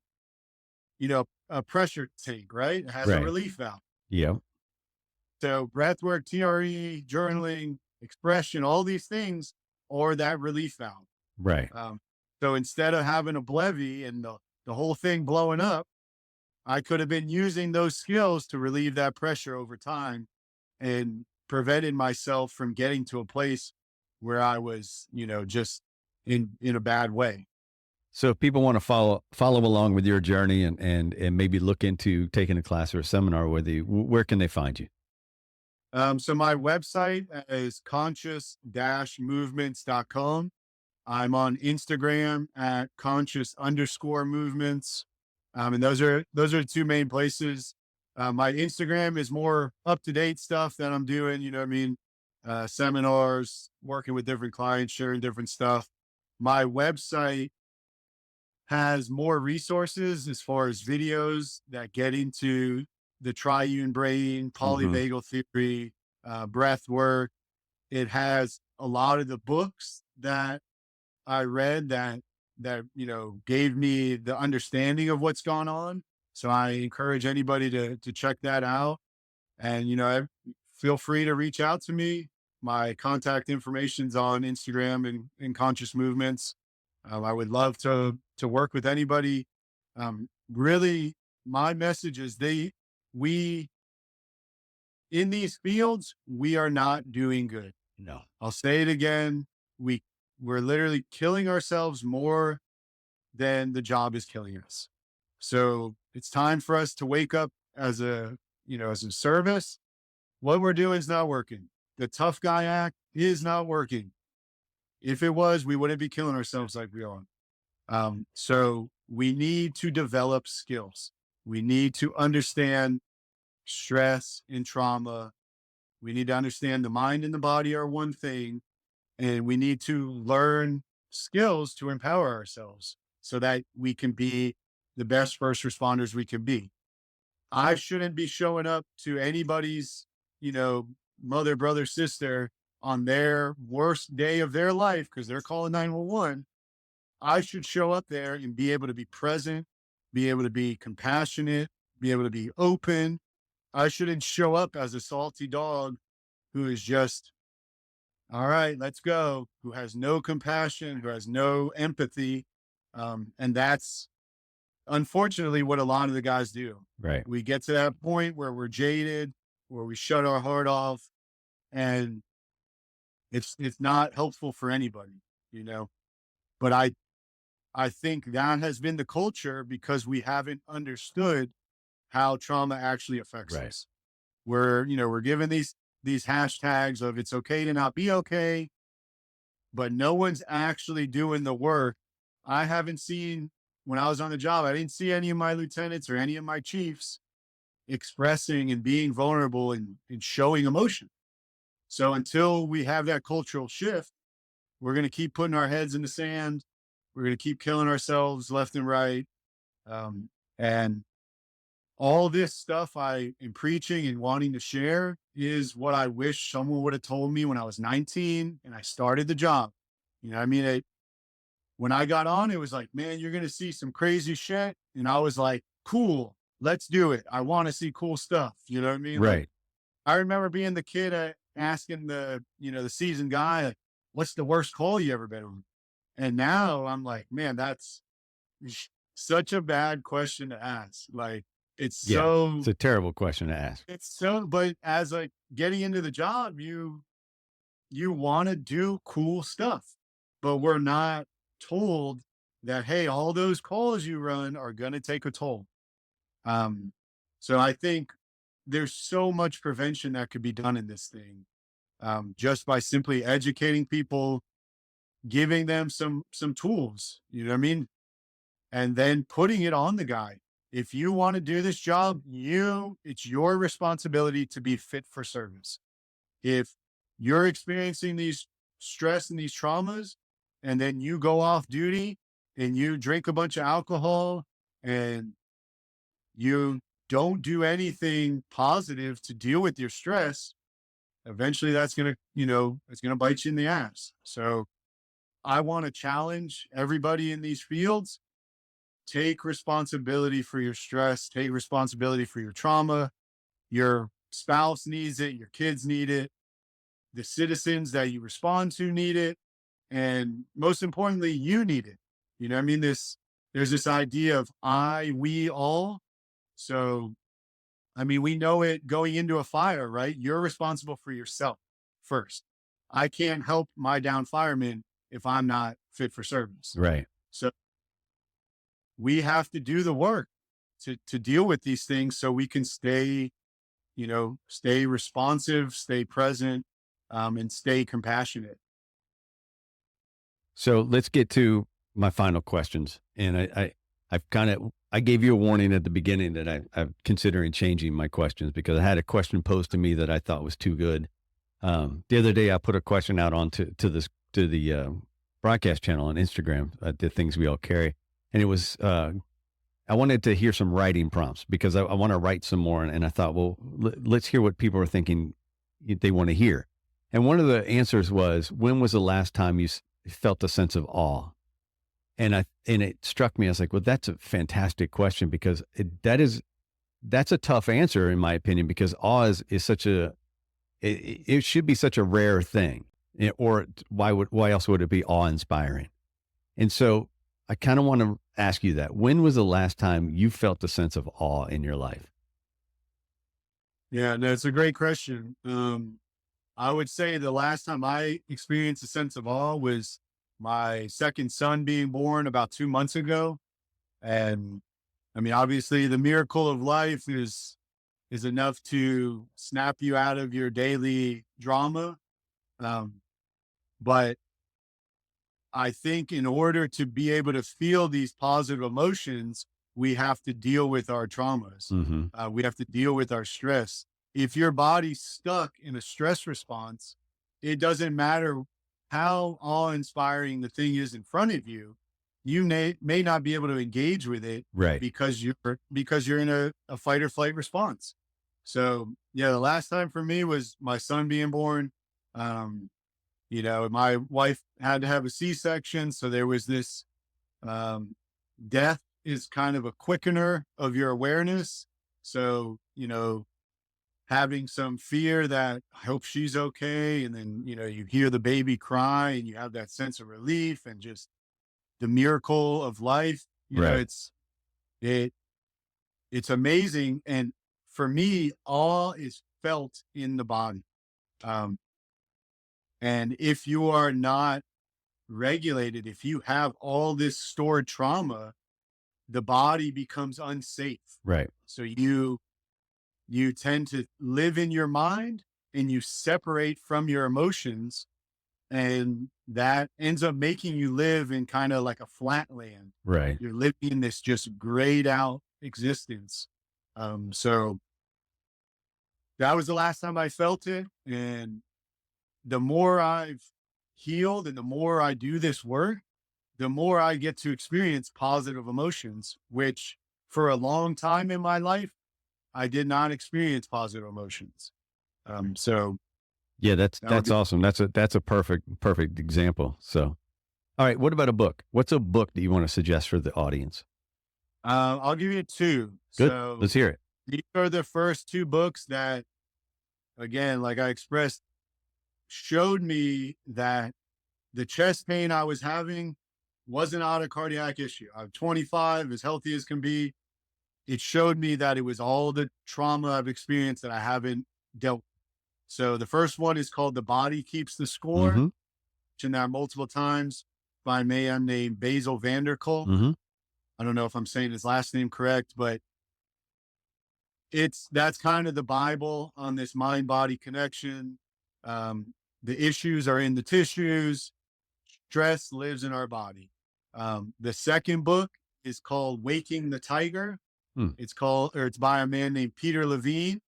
S5: pressure tank, right? It has a
S2: Right.
S5: relief valve.
S2: Yeah.
S5: So breath work, TRE, journaling, expression, all these things are that relief valve.
S2: Right.
S5: So instead of having a blevy and the whole thing blowing up, I could have been using those skills to relieve that pressure over time and prevented myself from getting to a place where I was, just in a bad way.
S2: So if people want to follow along with your journey and maybe look into taking a class or a seminar with you, where can they find you?
S5: So my website is conscious-movements.com. I'm on Instagram at conscious_movements. And those are the two main places. My Instagram is more up to date stuff that I'm doing, you know what I mean? Seminars, working with different clients, sharing different stuff. My website has more resources as far as videos that get into the triune brain,
S2: Mm-hmm.
S5: polyvagal theory, breath work. It has a lot of the books that I read that gave me the understanding of what's gone on. So I encourage anybody to check that out. And feel free to reach out to me. My contact information's on Instagram and Conscious Movements. I would love to work with anybody. Really, my message is we in these fields we are not doing good.
S2: No.
S5: I'll say it again. We're literally killing ourselves more than the job is killing us. So it's time for us to wake up as a service. What we're doing is not working. The tough guy act is not working. If it was, we wouldn't be killing ourselves like we are. So we need to develop skills. We need to understand stress and trauma. We need to understand the mind and the body are one thing, and we need to learn skills to empower ourselves so that we can be the best first responders we can be. I shouldn't be showing up to anybody's, you know, mother, brother, sister on their worst day of their life because they're calling 911. I should show up there and be able to be present, be able to be compassionate, be able to be open. I shouldn't show up as a salty dog who is just, all right, let's go, who has no compassion, who has no empathy. And that's unfortunately what a lot of the guys do.
S2: Right.
S5: We get to that point where we're jaded, where we shut our heart off, and it's not helpful for anybody, you know. But I think that has been the culture because we haven't understood how trauma actually affects
S2: Right.
S5: us. We're given these hashtags of it's okay to not be okay, but no one's actually doing the work. I haven't seen when I was on the job, I didn't see any of my lieutenants or any of my chiefs expressing and being vulnerable and showing emotion. So until we have that cultural shift, we're going to keep putting our heads in the sand. We're going to keep killing ourselves left and right. And all this stuff I am preaching and wanting to share is what I wish someone would have told me when I was 19 and I started the job. You know, what I mean, when I got on, it was like, man, you're going to see some crazy shit. And I was like, cool, let's do it. I want to see cool stuff. You know what I mean? Like,
S2: Right.
S5: I remember being the kid asking the seasoned guy, like, what's the worst call you ever been on? And now I'm like, man, that's such a bad question to ask. Like, it's
S2: Yeah.
S5: so,
S2: It's a terrible question to ask.
S5: but as like getting into the job, you want to do cool stuff, but we're not told that, hey, all those calls you run are going to take a toll. Um, so I think there's so much prevention that could be done in this thing, just by simply educating people, giving them some tools, you know what I mean? And then putting it on the guy. If you want to do this job, it's your responsibility to be fit for service. If you're experiencing these stress and these traumas, and then you go off duty and you drink a bunch of alcohol and you don't do anything positive to deal with your stress, eventually that's going to, it's going to bite you in the ass. So I want to challenge everybody in these fields. Take responsibility for your stress, take responsibility for your trauma. Your spouse needs it, your kids need it, the citizens that you respond to need it, and most importantly, you need it. You know what I mean? There's this idea of I, we, all. So, I mean, we know it going into a fire, right? You're responsible for yourself first. I can't help my down fireman if I'm not fit for service.
S4: Right.
S5: So we have to do the work to deal with these things so we can stay, stay responsive, stay present, and stay compassionate.
S4: So let's get to my final questions. And I gave you a warning at the beginning that I'm considering changing my questions because I had a question posed to me that I thought was too good. The other day I put a question out to the broadcast channel on Instagram, the things we all carry. And it was, I wanted to hear some writing prompts because I want to write some more. And I thought, well, let's hear what people are thinking they want to hear. And one of the answers was, when was the last time you felt a sense of awe? And it struck me. I was like, well, that's a fantastic question because that's a tough answer in my opinion, because awe is such it should be such a rare thing, or why else would it be awe inspiring? And so I kind of want to ask you that. When was the last time you felt a sense of awe in your life?
S5: Yeah, no, it's a great question. I would say the last time I experienced a sense of awe was my second son being born about 2 months ago. And I mean, obviously the miracle of life is enough to snap you out of your daily drama. But I think in order to be able to feel these positive emotions, we have to deal with our traumas.
S4: Mm-hmm.
S5: We have to deal with our stress. If your body's stuck in a stress response, it doesn't matter how awe-inspiring the thing is in front of you. You may not be able to engage with it,
S4: Right.
S5: because you're in a fight or flight response. So yeah, the last time for me was my son being born. My wife had to have a C-section. So there was this, death is kind of a quickener of your awareness. So, having some fear that I hope she's okay. And then, you hear the baby cry and you have that sense of relief and just the miracle of life.
S4: Right.
S5: It's amazing. And for me, awe is felt in the body. And if you are not regulated, if you have all this stored trauma, the body becomes unsafe.
S4: Right.
S5: So you tend to live in your mind and you separate from your emotions, and that ends up making you live in kind of like a flat land.
S4: Right.
S5: You're living in this just grayed out existence. So that was the last time I felt it. And the more I've healed and the more I do this work, the more I get to experience positive emotions, which for a long time in my life, I did not experience positive emotions. So
S4: yeah, that's awesome. That's a perfect example. So, all right. What about a book? What's a book that you want to suggest for the audience?
S5: I'll give you two.
S4: Good.
S5: So
S4: Let's hear it.
S5: these are the first two books that, again, like I expressed, showed me that the chest pain I was having wasn't out of cardiac issue. I'm 25, as healthy as can be. It showed me that it was all the trauma I've experienced that I haven't dealt with. So the first one is called The Body Keeps the Score.
S4: Mm-hmm.
S5: Mentioned that multiple times, by a man named Basil Vanderkolk.
S4: Mm-hmm.
S5: I don't know if I'm saying his last name correct, but that's kind of the Bible on this mind-body connection. The issues are in the tissues. Stress lives in our body. The second book is called Waking the Tiger. It's by a man named Peter Levine.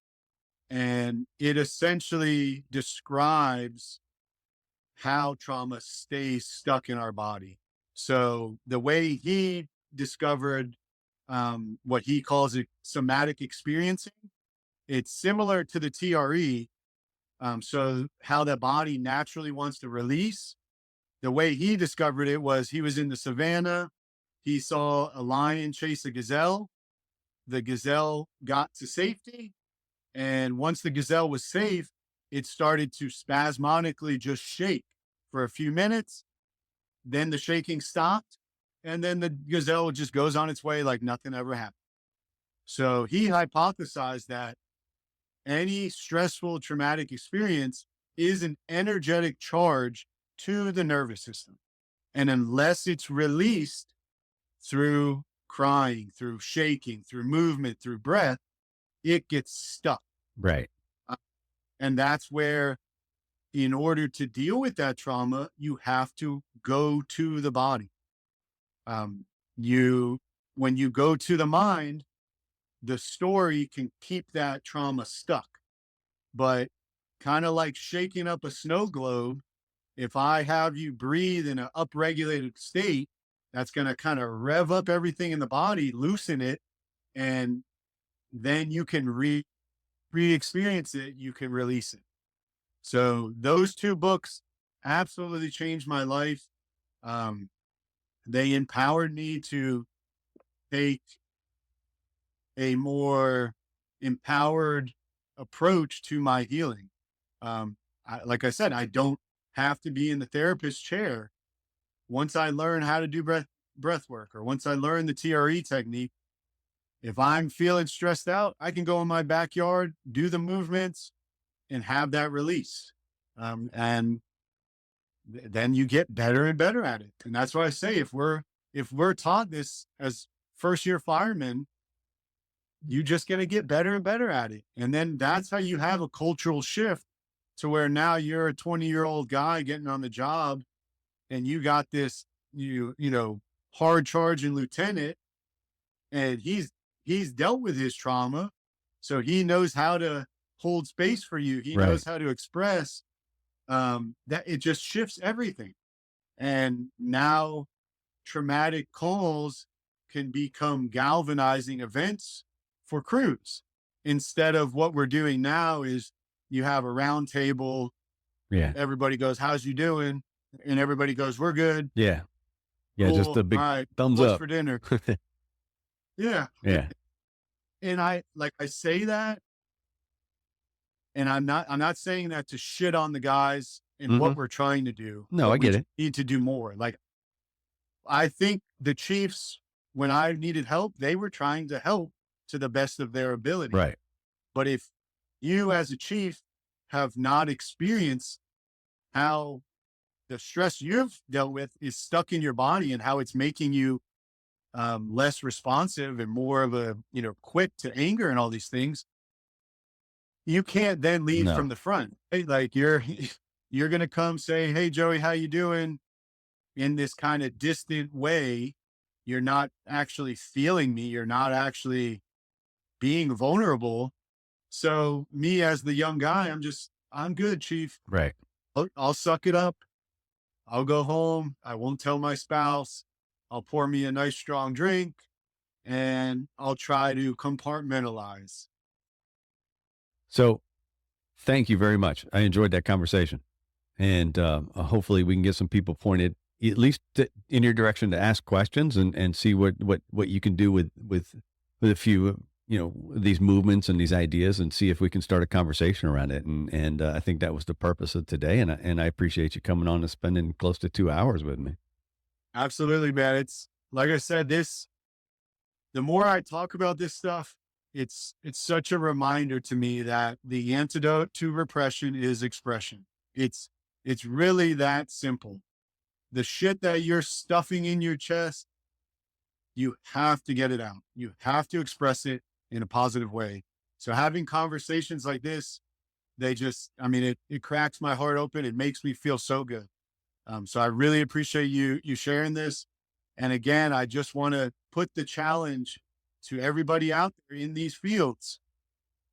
S5: And it essentially describes how trauma stays stuck in our body. So the way he discovered what he calls somatic experiencing, it's similar to the TRE, So how the body naturally wants to release. The way he discovered it was he was in the savannah. He saw a lion chase a gazelle. The gazelle got to safety. And once the gazelle was safe, it started to spasmodically just shake for a few minutes. Then the shaking stopped. And then the gazelle just goes on its way like nothing ever happened. So he hypothesized that any stressful traumatic experience is an energetic charge to the nervous system. And unless it's released through crying, through shaking, through movement, through breath, it gets stuck.
S4: Right.
S5: And that's where, in order to deal with that trauma, you have to go to the body. When you go to the mind, the story can keep that trauma stuck. But kind of like shaking up a snow globe, if I have you breathe in an upregulated state, that's going to kind of rev up everything in the body, loosen it, and then you can re-experience it, you can release it. So those two books absolutely changed my life. They empowered me to take a more empowered approach to my healing. Like I said, I don't have to be in the therapist chair. Once I learn how to do breath work, or once I learn the TRE technique, if I'm feeling stressed out, I can go in my backyard, do the movements, and have that release. And then you get better and better at it. And that's why I say, if we're taught this as first year firemen, you just going to get better and better at it. And then that's how you have a cultural shift to where now you're a 20-year-old guy getting on the job, and you got this, hard charging lieutenant, and he's dealt with his trauma. So he knows how to hold space for you. He knows how to express, that it just shifts everything. And now traumatic calls can become galvanizing events for crews, instead of what we're doing now is you have a round table.
S4: Yeah.
S5: Everybody goes, "How's you doing?" And everybody goes, "We're good."
S4: Yeah. Yeah.
S5: Cool.
S4: Just a big
S5: All right,
S4: thumbs
S5: what's
S4: up
S5: for dinner? Yeah.
S4: Yeah.
S5: And I say that, and I'm not saying that to shit on the guys and what we're trying to do.
S4: No,
S5: but
S4: I get
S5: we
S4: it.
S5: need to do more. Like, I think the Chiefs, when I needed help, they were trying to help to the best of their ability.
S4: Right.
S5: But if you as a chief have not experienced how the stress you've dealt with is stuck in your body, and how it's making you less responsive and more of a, quick to anger and all these things, you can't then lead from the front. Hey, like you're going to come say, "Hey, Joey, how you doing?" in this kind of distant way. You're not actually feeling me. You're not actually being vulnerable. So me as the young guy, I'm good, Chief.
S4: Right.
S5: I'll suck it up. I'll go home. I won't tell my spouse. I'll pour me a nice strong drink, and I'll try to compartmentalize.
S4: So thank you very much. I enjoyed that conversation, and hopefully we can get some people pointed at least in your direction to ask questions and see what you can do with a few, these movements and these ideas, and see if we can start a conversation around it. And I think that was the purpose of today. And I appreciate you coming on and spending close to 2 hours with me.
S5: Absolutely, man. It's like I said, the more I talk about this stuff, it's such a reminder to me that the antidote to repression is expression. It's really that simple. The shit that you're stuffing in your chest, you have to get it out. You have to express it in a positive way. So having conversations like this, it cracks my heart open. It makes me feel so good. So I really appreciate you sharing this. And again, I just want to put the challenge to everybody out there in these fields.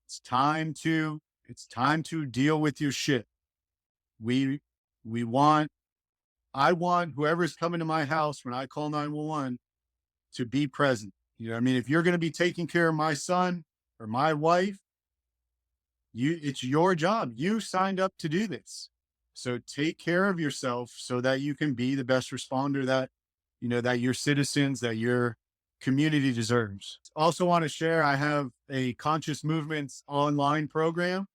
S5: It's time to deal with your shit. I want whoever's coming to my house when I call 911 to be present. If you're going to be taking care of my son or my wife, it's your job. You signed up to do this. So take care of yourself so that you can be the best responder that, that your citizens, that your community deserves. Also want to share, I have a conscious movements online program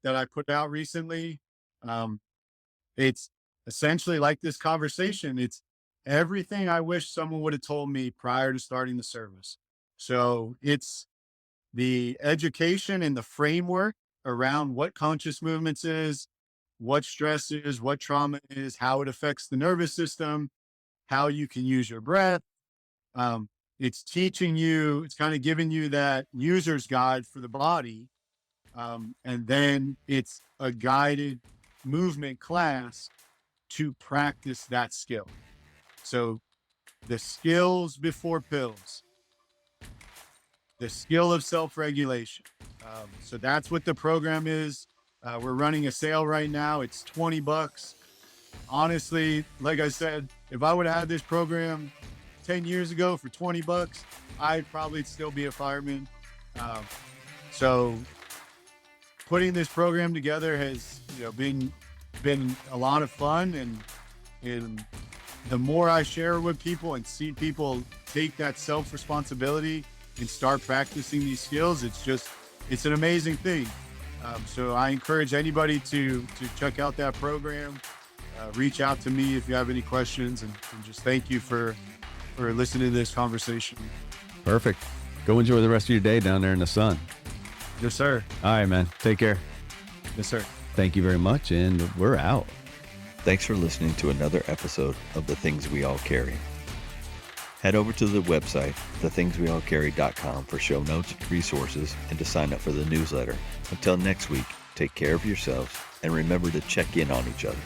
S5: that I put out recently. It's essentially like this conversation. It's everything I wish someone would have told me prior to starting the service. So it's the education and the framework around what conscious movements is, what stress is, what trauma is, how it affects the nervous system, how you can use your breath. It's teaching you, it's kind of giving you that user's guide for the body. And then it's a guided movement class to practice that skill. So the skills before pills, the skill of self-regulation. So that's what the program is. We're running a sale right now. It's $20. Honestly, like I said, if I would have had this program 10 years ago for $20, I'd probably still be a fireman. So putting this program together has, been a lot of fun, and the more I share with people and see people take that self-responsibility and start practicing these skills, it's an amazing thing. So I encourage anybody to check out that program. Reach out to me if you have any questions, and just thank you for listening to this conversation.
S4: Perfect. Go enjoy the rest of your day down there in the sun.
S5: Yes, sir.
S4: All right, man. Take care.
S5: Yes, sir.
S4: Thank you very much, and we're out.
S3: Thanks for listening to another episode of The Things We All Carry. Head over to the website, thethingsweallcarry.com, for show notes, resources, and to sign up for the newsletter. Until next week, take care of yourselves and remember to check in on each other.